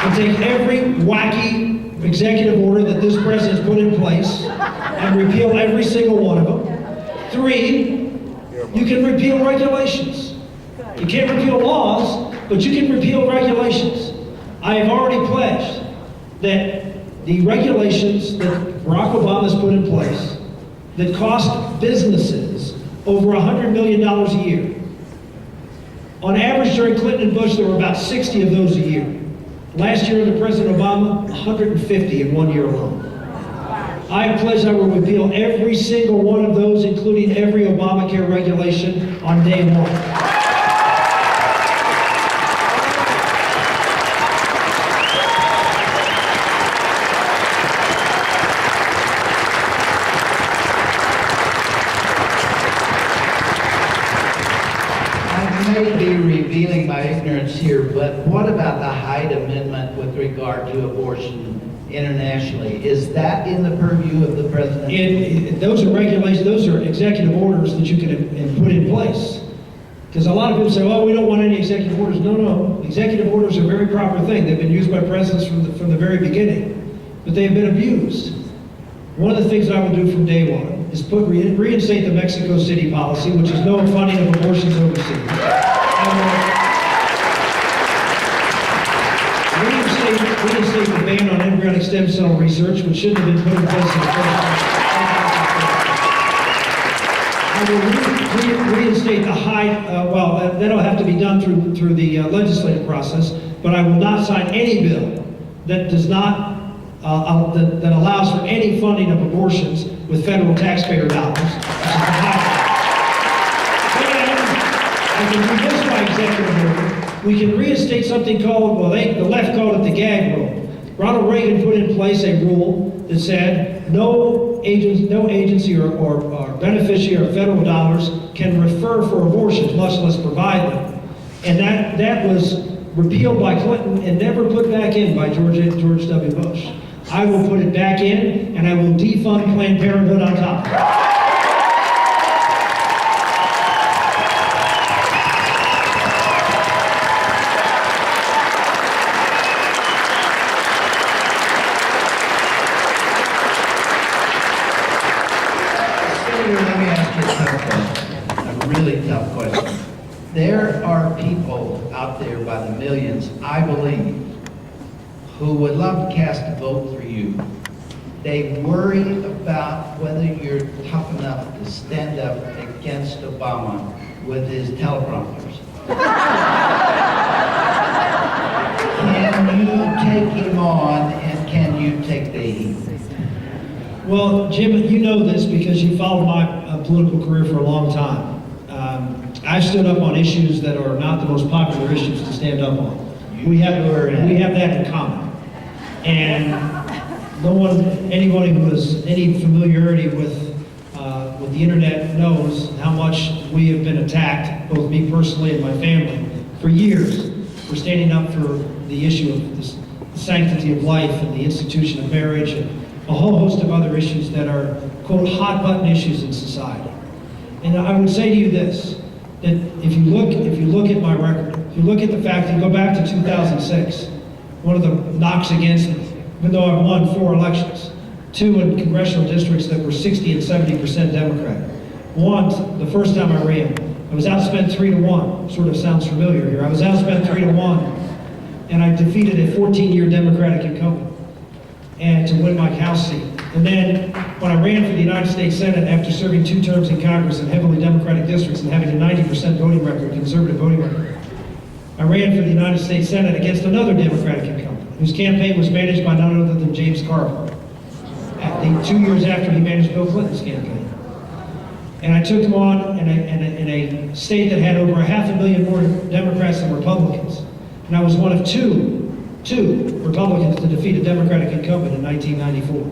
Speaker 2: and take every wacky executive order that this president's put in place and repeal every single one of them. 3, you can repeal regulations. You can't repeal laws, but you can repeal regulations. I have already pledged that the regulations that Barack Obama's put in place that cost businesses over $100 million a year. On average, during Clinton and Bush, there were about 60 of those a year. Last year under President Obama, 150 in 1 year alone. I have pledged I will repeal every single one of those, including every Obamacare regulation, on day 1.
Speaker 4: may be revealing my ignorance here, but what about the Hyde Amendment with regard to abortion internationally? Is that in the purview of the president?
Speaker 2: Those are regulations, those are executive orders that you can put in place. Because a lot of people say, oh, we don't want any executive orders. No, no, executive orders are a very proper thing. They've been used by presidents from the very beginning, but they have been abused. One of the things that I will do from day one is reinstate the Mexico City policy, which is no funding of abortions overseas. Reinstate the ban on embryonic stem cell research, which shouldn't have been put in place in the first place. I will reinstate the Hyde, that'll have to be done through the legislative process, but I will not sign any bill that does not, that allows for any funding of abortions with federal taxpayer dollars, which is the Hyde. I can do this by executive order. We can reinstate something called, the left called it the gag rule. Ronald Reagan put in place a rule that said no agency or beneficiary of federal dollars can refer for abortions, much less provide them. And that was repealed by Clinton and never put back in by George W. Bush. I will put it back in, and I will defund Planned Parenthood on top.
Speaker 4: Senator, let me ask you a tough question, a really tough question. There are people out there by the millions, I believe, who would love to cast a vote for you. They worry about whether you're tough enough to stand up against Obama with his teleprompters. Can you take him on, and can you take the heat?
Speaker 2: Well, Jim, you know this because you followed my political career for a long time. I've stood up on issues that are not the most popular issues to stand up on. We have that in common. And anybody who has any familiarity with the internet knows how much we have been attacked, both me personally and my family, for years, for standing up for the issue of the sanctity of life and the institution of marriage and a whole host of other issues that are, quote, hot button issues in society. And I would say to you this, that if you look at my record, if you look at the fact that go back to 2006, one of the knocks against me, even though I've won 4 elections, 2 in congressional districts that were 60 and 70% Democrat. One, the first time I ran, I was outspent 3-1. Sort of sounds familiar here. I was outspent 3-1, and I defeated a 14-year Democratic incumbent and to win my House seat. And then when I ran for the United States Senate after serving 2 terms in Congress in heavily Democratic districts and having a 90% voting record, conservative voting record, I ran for the United States Senate against another Democratic incumbent whose campaign was managed by none other than James Carville, 2 years after he managed Bill Clinton's campaign. And I took him on in a state that had over 500,000 more Democrats than Republicans. And I was one of two Republicans to defeat a Democratic incumbent in 1994.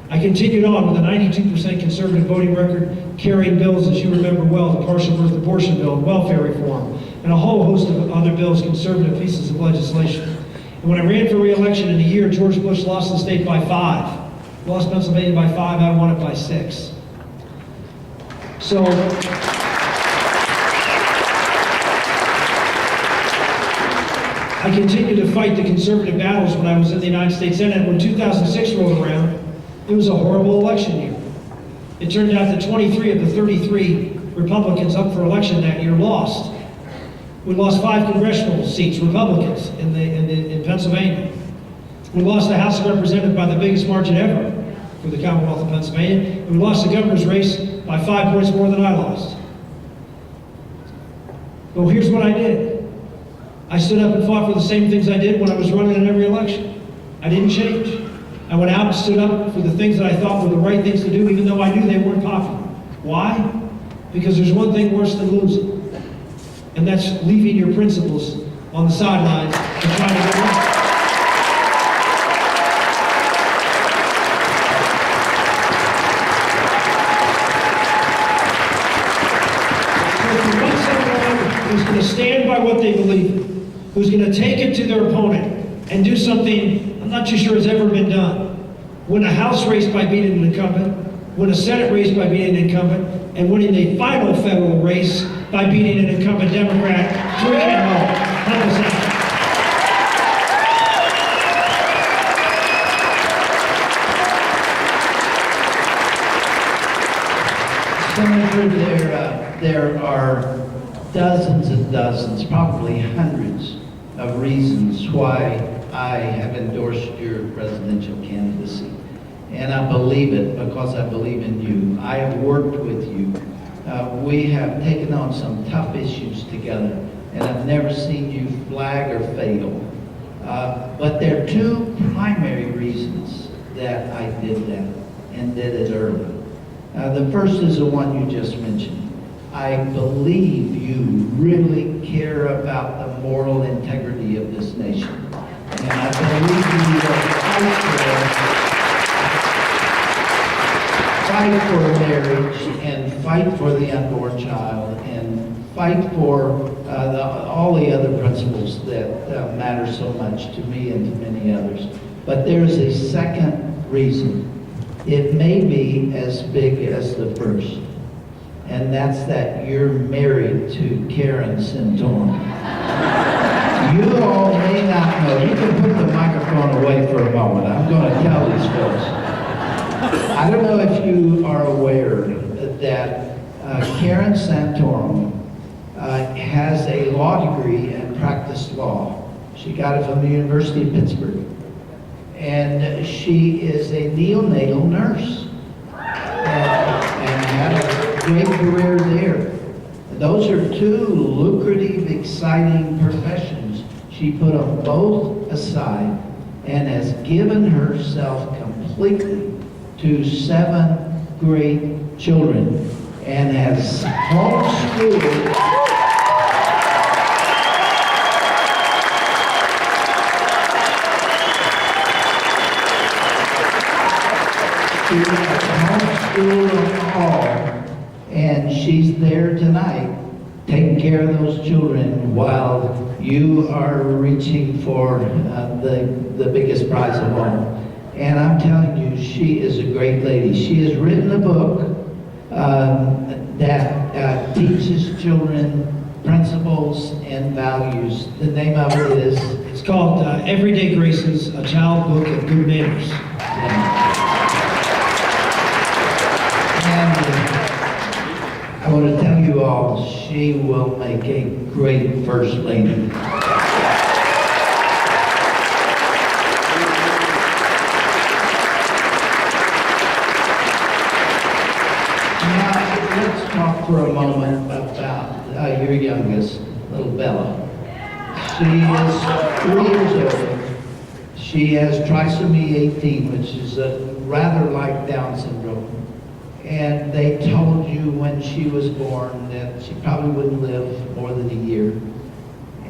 Speaker 2: I continued on with a 92% conservative voting record, carrying bills, as you remember well, the partial birth abortion bill, and welfare reform, and a whole host of other bills, conservative pieces of legislation. And when I ran for re-election in a year, George Bush lost the state by 5. Lost Pennsylvania by 5, I won it by 6. So, I continued to fight the conservative battles when I was in the United States Senate. When 2006 rolled around, it was a horrible election year. It turned out that 23 of the 33 Republicans up for election that year lost. We lost 5 congressional seats, Republicans, in Pennsylvania. We lost the House of Representatives by the biggest margin ever for the Commonwealth of Pennsylvania. And we lost the governor's race by 5 points more than I lost. Well, here's what I did. I stood up and fought for the same things I did when I was running in every election. I didn't change. I went out and stood up for the things that I thought were the right things to do, even though I knew they weren't popular. Why? Because there's one thing worse than losing, and that's leaving your principles on the sidelines and trying to get right. who's going to stand by what they believe in, who's going to take it to their opponent and do something I'm not too sure has ever been done. Win a House race by beating an incumbent, win a Senate race by beating an incumbent, and winning the final federal race by beating an incumbent Democrat 3-0. Help us out.
Speaker 4: Senator, there are dozens and dozens, probably hundreds of reasons why I have endorsed your presidential candidacy. And I believe it because I believe in you. I have worked with you. We have taken on some tough issues together, and I've never seen you flag or fail. But there are two primary reasons that I did that and did it early. The first is the one you just mentioned. I believe you really care about the moral integrity of this nation. And I believe you will fight for marriage and fight for the unborn child and fight for all the other principles that matter so much to me and to many others. But there's a second reason. It may be as big as the first, and that's that you're married to Karen Santorum. You all may not know. You can put the microphone away for a moment. I'm going to tell these folks. I don't know if you are aware that Karen Santorum has a law degree and practiced law. She got it from the University of Pittsburgh. And she is a neonatal nurse and had a great career there. Those are two lucrative, exciting professions. She put them both aside and has given herself completely to 7 great children and has homeschooled. She has homeschooled them all, and she's there tonight taking care of those children while you are reaching for the biggest prize of all. And I'm telling you, she is a great lady. She has written a book that teaches children principles and values. The name of it is?
Speaker 2: It's called Everyday Graces, a Child Book of Good Manners.
Speaker 4: And I want to tell you all, she will make a great First Lady. Let's talk for a moment about your youngest, little Bella. She is 3 years old. She has trisomy 18, which is rather like Down syndrome. And they told you when she was born that she probably wouldn't live more than a year.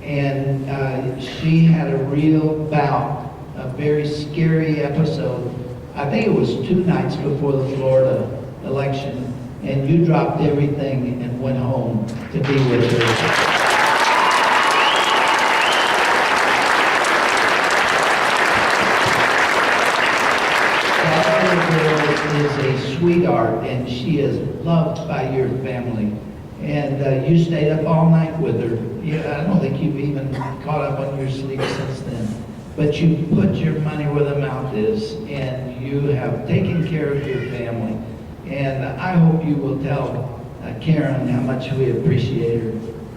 Speaker 4: And she had a real bout, a very scary episode. I think it was 2 nights before the Florida election. And you dropped everything and went home to be with her. That little girl is a sweetheart, and she is loved by your family. And you stayed up all night with her. I don't think you've even caught up on your sleep since then. But you put your money where the mouth is, and you have taken care of your family. And I hope you will tell Karen how much we appreciate her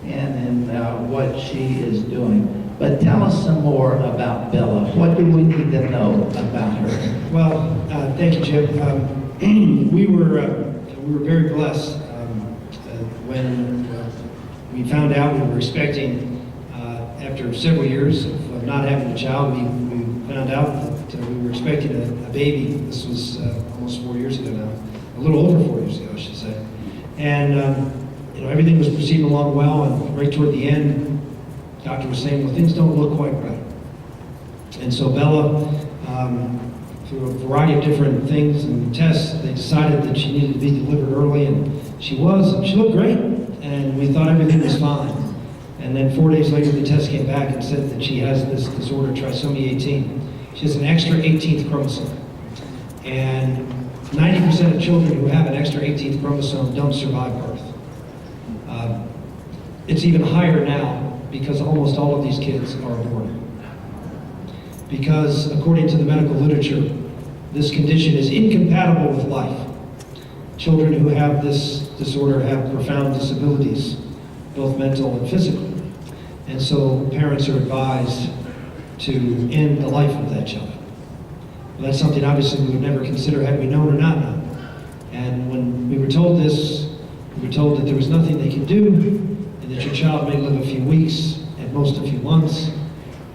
Speaker 4: and what she is doing. But tell us some more about Bella. What do we need to know about her?
Speaker 2: Well, thank you, Jim. We were very blessed when we found out we were expecting. After several years of not having a child, we found out that we were expecting a baby. This was almost 4 years ago now. A little over 4 years ago, I should say. And, everything was proceeding along well, and right toward the end, the doctor was saying, well, things don't look quite right. And so Bella, through a variety of different things and tests, they decided that she needed to be delivered early, and she was. She looked great, and we thought everything was fine. And then 4 days later, the test came back and said that she has this disorder, trisomy 18. She has an extra 18th chromosome. And 90% of children who have an extra 18th chromosome don't survive birth. It's even higher now because almost all of these kids are aborted. Because according to the medical literature, this condition is incompatible with life. Children who have this disorder have profound disabilities, both mental and physical. And so parents are advised to end the life of that child. Well, that's something obviously we would never consider had we known or not known. And when we were told this, we were told that there was nothing they could do, and that your child may live a few weeks, at most a few months,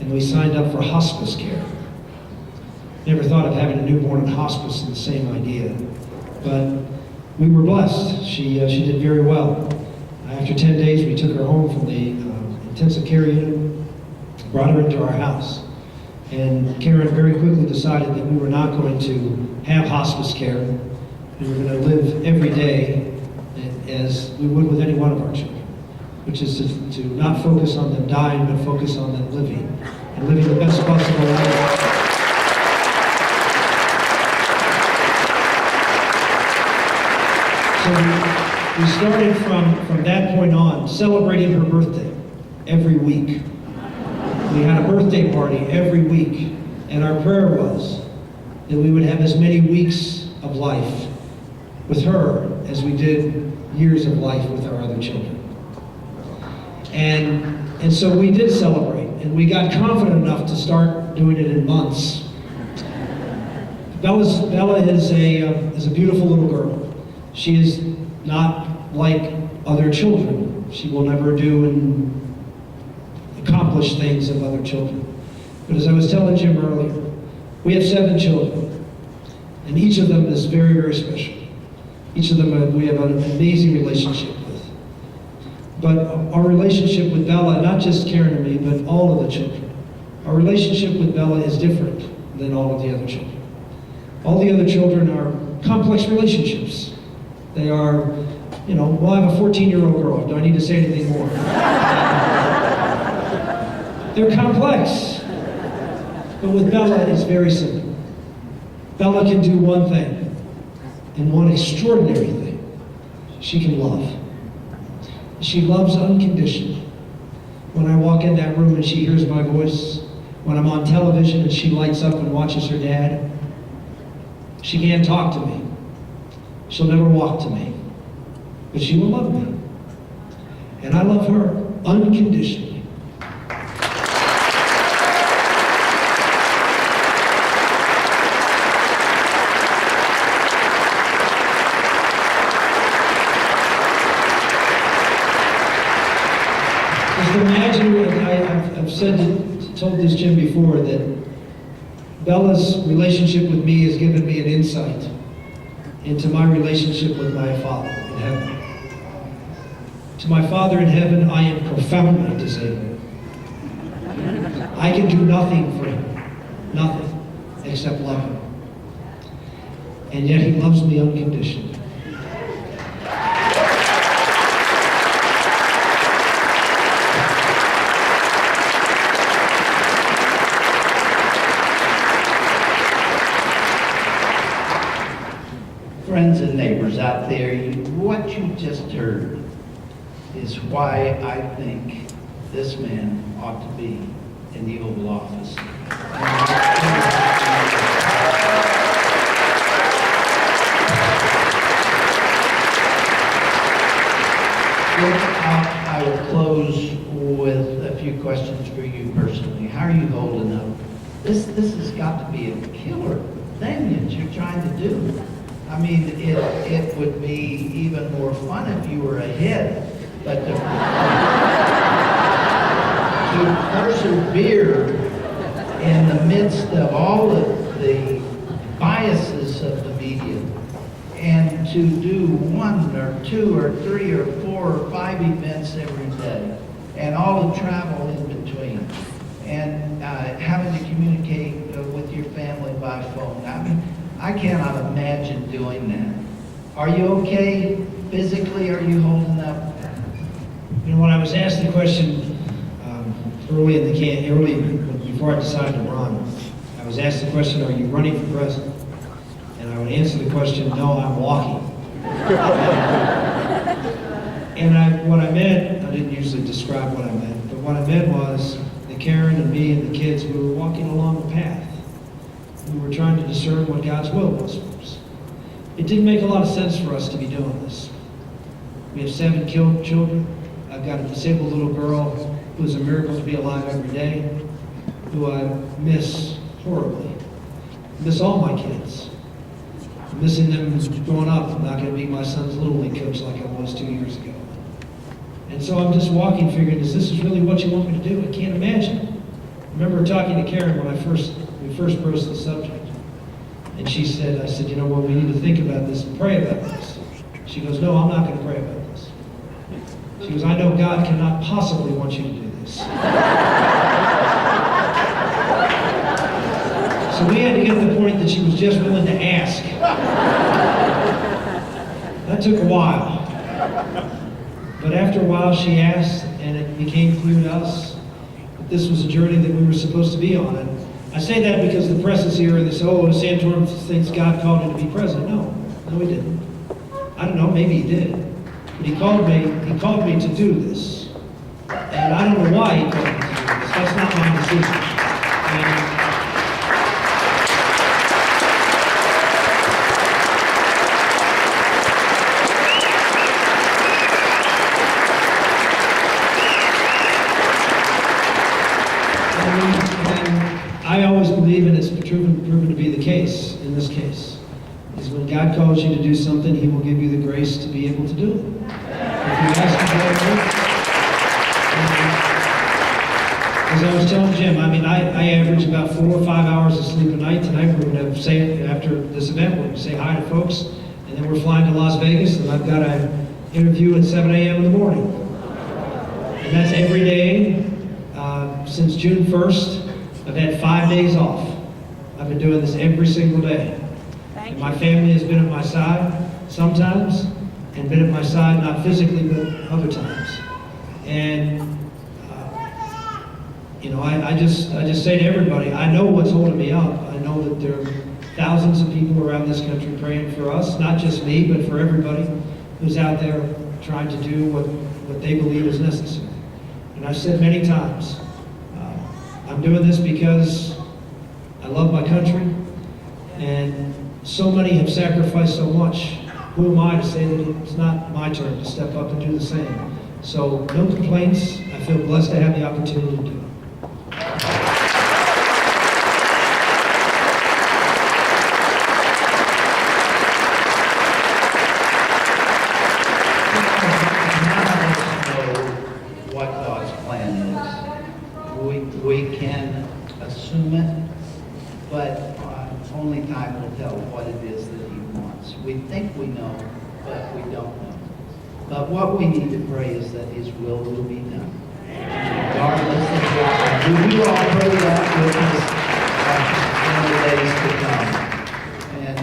Speaker 2: and we signed up for hospice care. Never thought of having a newborn in hospice and the same idea. But we were blessed. She did very well. After 10 days, we took her home from the intensive care unit, brought her into our house. And Karen very quickly decided that we were not going to have hospice care. We were going to live every day as we would with any one of our children, which is to not focus on them dying, but focus on them living, and living the best possible life. So we started from that point on, celebrating her birthday every week. We had a birthday party every week, and our prayer was that we would have as many weeks of life with her as we did years of life with our other children. And so we did celebrate, and we got confident enough to start doing it in months. Bella is a beautiful little girl. She is not like other children. She will never do and accomplish things of other children. But as I was telling Jim earlier, we have 7 children, and each of them is very, very special. Each of them we have an amazing relationship with. But our relationship with Bella, not just Karen and me, but all of the children, our relationship with Bella is different than all of the other children. All the other children are complex relationships. They are, well, I have a 14-year-old girl. Do I need to say anything more? They're complex. But with Bella, it's very simple. Bella can do one thing, and one extraordinary thing. She can love. She loves unconditionally. When I walk in that room and she hears my voice, when I'm on television and she lights up and watches her dad, she can't talk to me. She'll never walk to me. But she will love me. And I love her unconditionally. Just imagine, I've told this Jim before, that Bella's relationship with me has given me an insight into my relationship with my Father in heaven. To my Father in heaven, I am profoundly disabled. I can do nothing for him, nothing, except love him. And yet he loves me unconditionally.
Speaker 4: Friends and neighbors out there, what you just heard is why I think this man ought to be in the Oval Office. I will close with a few questions for you personally. How are you holding up? This has got to be a killer thing that you're trying to do. I mean, it would be even more fun if you were ahead, but to persevere in the midst of all of the biases of the media, and to do 1 or 2 or 3 or 4 or 5 events every day, and all the travel in between, and having to communicate with your family by phone. I mean, I cannot imagine doing that. Are you okay physically? Are you holding up?
Speaker 2: When I was asked the question, before I decided to run, I was asked the question, are you running for president? And I would answer the question, no, I'm walking. And what I meant, I didn't usually describe what I meant, but what I meant was that Karen and me and the kids, we were walking along the path. We were trying to discern what God's will was for us. It didn't make a lot of sense for us to be doing this. We have 7 killed children. I've got a disabled little girl who is a miracle to be alive every day, who I miss horribly. I miss all my kids. I'm missing them growing up. I'm not going to be my son's Little League coach like I was 2 years ago. And so I'm just walking, figuring, is this really what you want me to do? I can't imagine. I remember talking to Karen when we first broached the subject. And she said, I said, you know what, we need to think about this and pray about this. She goes, no, I'm not going to pray about this. She goes, I know God cannot possibly want you to do this. So we had to get to the point that she was just willing to ask. That took a while. But after a while she asked, and it became clear to us that this was a journey that we were supposed to be on. And I say that because the press is here and they say, oh, Santorum thinks God called him to be president. No, he didn't. I don't know, maybe he did. But he called me to do this. And I don't know why he called me to do this. That's not my decision. And I always believe, and it's proven to be the case in this case, is when God calls you to do something, He will give you the grace to be able to do it. If you ask Him for it, as I was telling Jim, I average about 4 or 5 hours of sleep a night. Tonight we're going to say, after this event, we're going to say hi to folks, and then we're flying to Las Vegas, and I've got an interview at 7 a.m. in the morning. And that's every day. Since June 1st, I've had 5 days off. I've been doing this every single day. And my family has been at my side sometimes, and been at my side not physically, but other times. And I just say to everybody, I know what's holding me up. I know that there are thousands of people around this country praying for us, not just me, but for everybody who's out there trying to do what they believe is necessary. And I've said many times, I'm doing this because I love my country, and so many have sacrificed so much. Who am I to say that it's not my turn to step up and do the same? So no complaints. I feel blessed to have the opportunity to do it.
Speaker 4: What God's plan is. We can assume it, but only time will tell what it is that He wants. We think we know, but we don't know. But what we need to pray is that His will be done. Regardless of what. We will all pray that with us in the days to come. And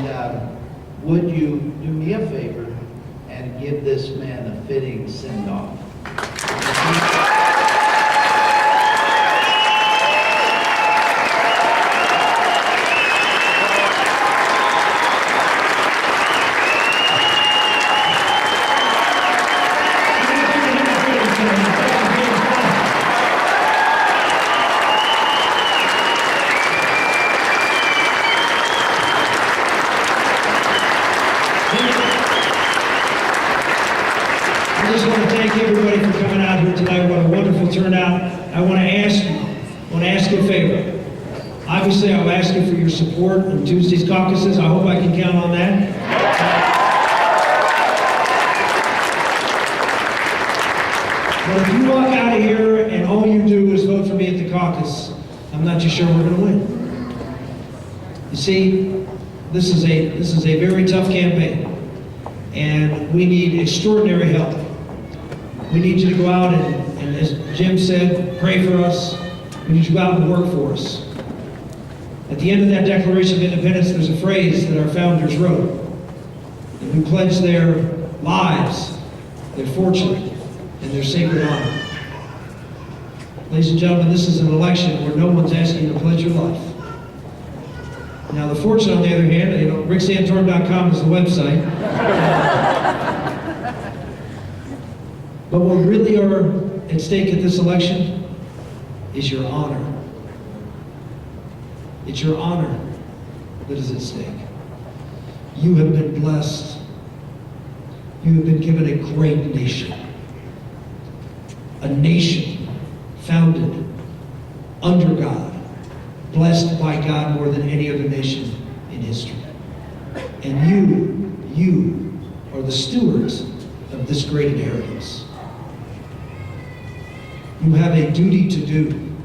Speaker 4: would you do me a favor and give this man a fitting send-off?
Speaker 2: I just want to thank everybody for coming out here tonight. What a wonderful turnout. I want to ask you a favor. Obviously, I'll ask you for your support in Tuesday's caucuses. I hope I can count on that. But if you walk out of here and all you do is vote for me at the caucus, I'm not too sure we're going to win. You see, this is a very tough campaign, and we need extraordinary help. We need you to go out and as Jim said, pray for us. We need you to go out and work for us. At the end of that Declaration of Independence, there's a phrase that our founders wrote, and who pledged their lives, their fortune, and their sacred honor. Ladies and gentlemen, this is an election where no one's asking you to pledge your life. Now, the fortune, on the other hand, ricksantorum.com is the website. But what really are at stake at this election is your honor. It's your honor that is at stake. You have been blessed. You have been given a great nation. A nation founded under God, blessed by God more than any other nation in history. And you are the stewards of this great inheritance. You have a duty to do.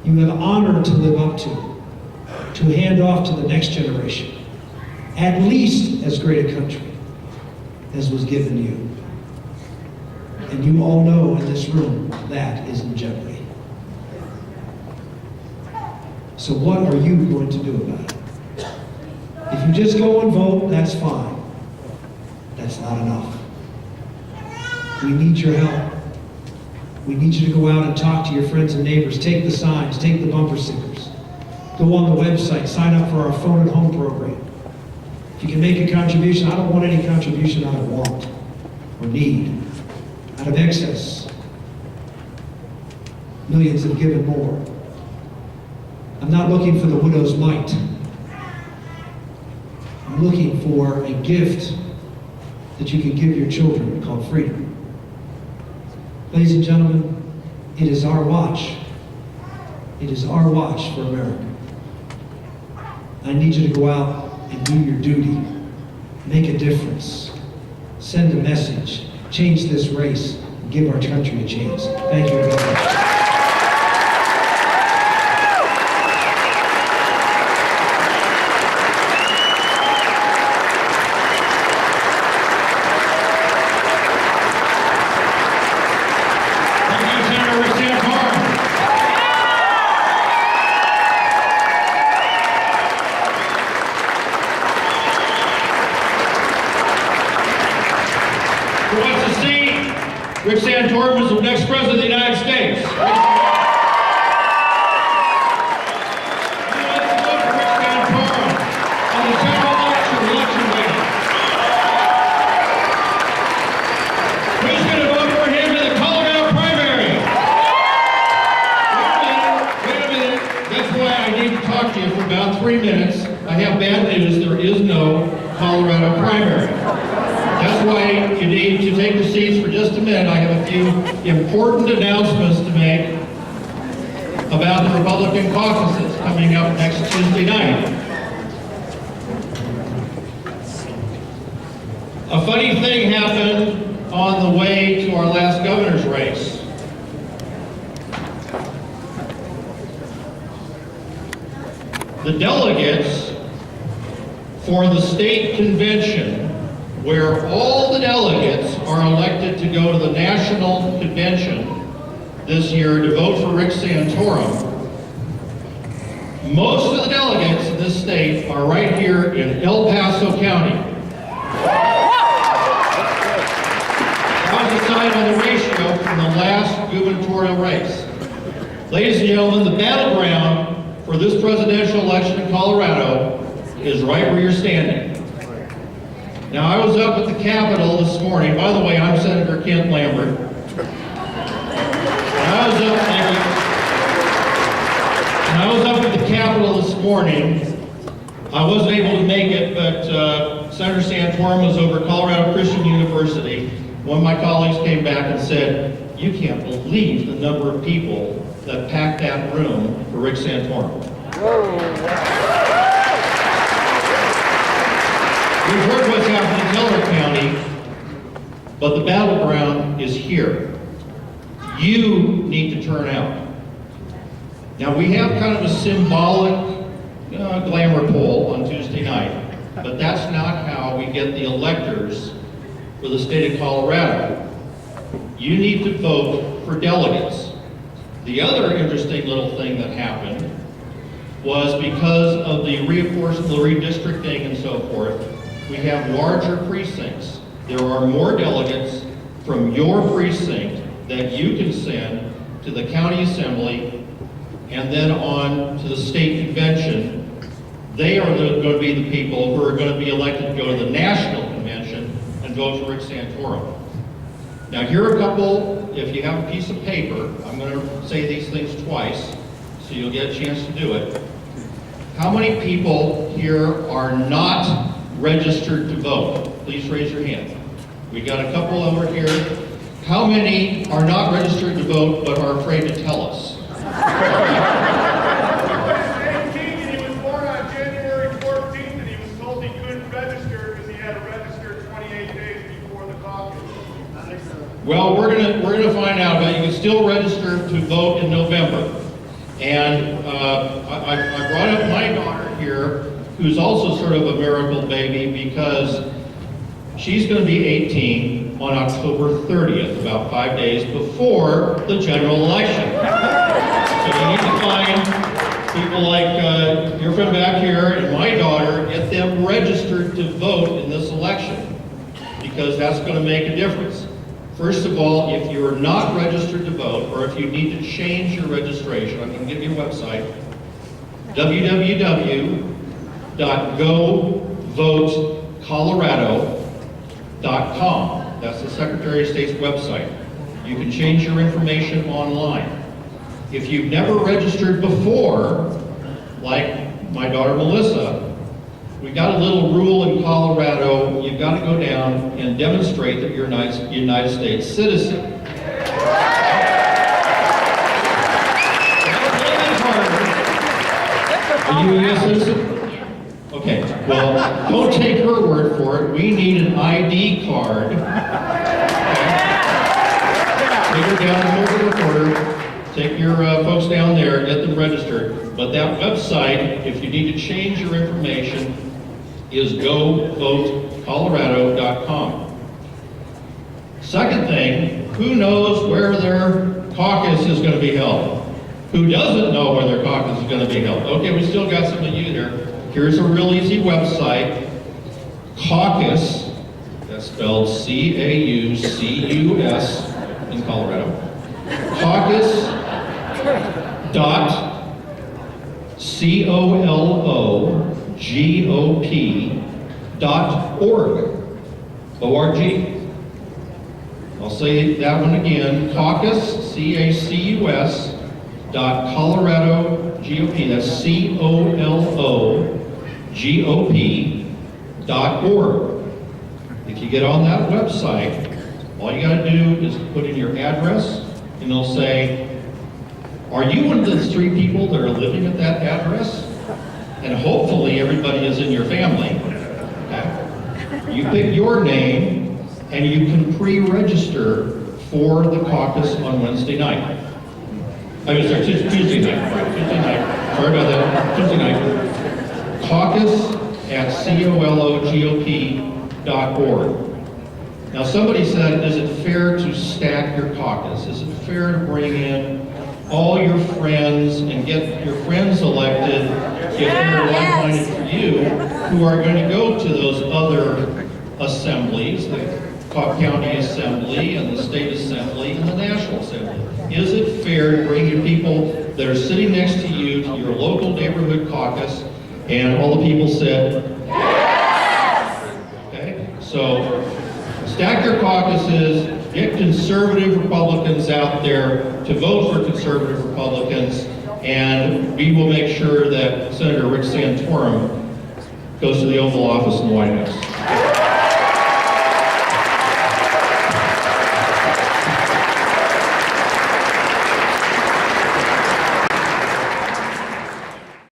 Speaker 2: You have honor to live up to hand off to the next generation, at least as great a country as was given you. And you all know in this room that is in jeopardy. So what are you going to do about it? If you just go and vote, that's fine. That's not enough. We need your help. We need you to go out and talk to your friends and neighbors. Take the signs, take the bumper stickers. Go on the website, sign up for our phone at home program. If you can make a contribution, I don't want any contribution out of want or need, out of excess. Millions have given more. I'm not looking for the widow's mite. I'm looking for a gift that you can give your children called freedom. Ladies and gentlemen, it is our watch. It is our watch for America. I need you to go out and do your duty. Make a difference. Send a message. Change this race. And give our country a chance. Thank you very much.
Speaker 5: Rick Santorum is the next president of the United States. You have to vote for Rick Santorum on the general election day. Who's going to vote for him in the Colorado primary? Wait a minute. That's why I need to talk to you for about 3 minutes. I have bad news. There is no Colorado primary. That's why you need to take the seats for just a minute. I have a few important announcements to make about the Republican caucuses coming up next Tuesday night. A funny thing happened on the way to our last governor's race. The delegates for the state convention, where all the delegates are elected to go to the national convention this year to vote for Rick Santorum. Most of the delegates in this state are right here in El Paso County. That was decided on the ratio from the last gubernatorial race. Ladies and gentlemen, the battleground for this presidential election in Colorado is right where you're standing. Now, I was up at the Capitol this morning. By the way, I'm Senator Kent Lambert. I was up at the Capitol this morning. I wasn't able to make it, but Senator Santorum was over at Colorado Christian University. One of my colleagues came back and said, "You can't believe the number of people that packed that room for Rick Santorum." We've heard what's happened in Teller County, but the battleground is here. You need to turn out. Now, we have kind of a symbolic glamour poll on Tuesday night, but that's not how we get the electors for the state of Colorado. You need to vote for delegates. The other interesting little thing that happened was because of the reapportionment, the redistricting and so forth, we have larger precincts. There are more delegates from your precinct that you can send to the county assembly, and then on to the state convention. They are going to be the people who are going to be elected to go to the national convention and vote for Rick Santorum. Now here are a couple, if you have a piece of paper, I'm going to say these things twice, so you'll get a chance to do it. How many people here are not registered to vote? Please raise your hand. We got a couple over here. How many are not registered to vote but are afraid to tell us?
Speaker 6: He was born on January 14th, and he was told he couldn't register because he had to register 28 days before the caucus.
Speaker 5: Well, we're gonna find out, but you can still register to vote in November. And I brought up my daughter here, who's also sort of a miracle baby, because she's going to be 18 on October 30th, about 5 days before the general election. So you need to find people like your friend back here and my daughter, get them registered to vote in this election, because that's going to make a difference. First of all, if you're not registered to vote, or if you need to change your registration, I'm going to give you a website, www.govotecolorado.com. That's the Secretary of State's website. You can change your information online. If you've never registered before, like my daughter Melissa, we got a little rule in Colorado. You've got to go down and demonstrate that you're a United States citizen. Are you a U.S. citizen? Okay, well, don't take her word for it. We need an ID card. Take her down to the recorder. Take your folks down there, get them registered. But that website, if you need to change your information, is govotecolorado.com. Second thing, who knows where their caucus is going to be held? Who doesn't know where their caucus is going to be held? Okay, we still got some of you there. Here's a real easy website, Caucus, that's spelled C-A-U-C-U-S in Colorado, caucus.cologop.org. O-R-G. I'll say that one again, Caucus, C-A-C-U-S, .colorado.gop, that's COLOGOP.org. If you get on that website, all you got to do is put in your address, and they'll say, are you one of the 3 people that are living at that address? And hopefully everybody is in your family. Okay? You pick your name, and you can pre-register for the caucus on Wednesday night. I mean, sorry, Tuesday night. Right, Tuesday night. Sorry about that. Tuesday night. Caucus@cologop.org. Now, somebody said, is it fair to stack your caucus? Is it fair to bring in all your friends and get your friends elected if they're like-minded for you, who are going to go to those other assemblies, the county assembly and the state assembly and the national assembly? Is it fair to bring in people that are sitting next to you to your local neighborhood caucus? And all the people said, yes! Okay, so stack your caucuses, get conservative Republicans out there to vote for conservative Republicans, and we will make sure that Senator Rick Santorum goes to the Oval Office in the White House.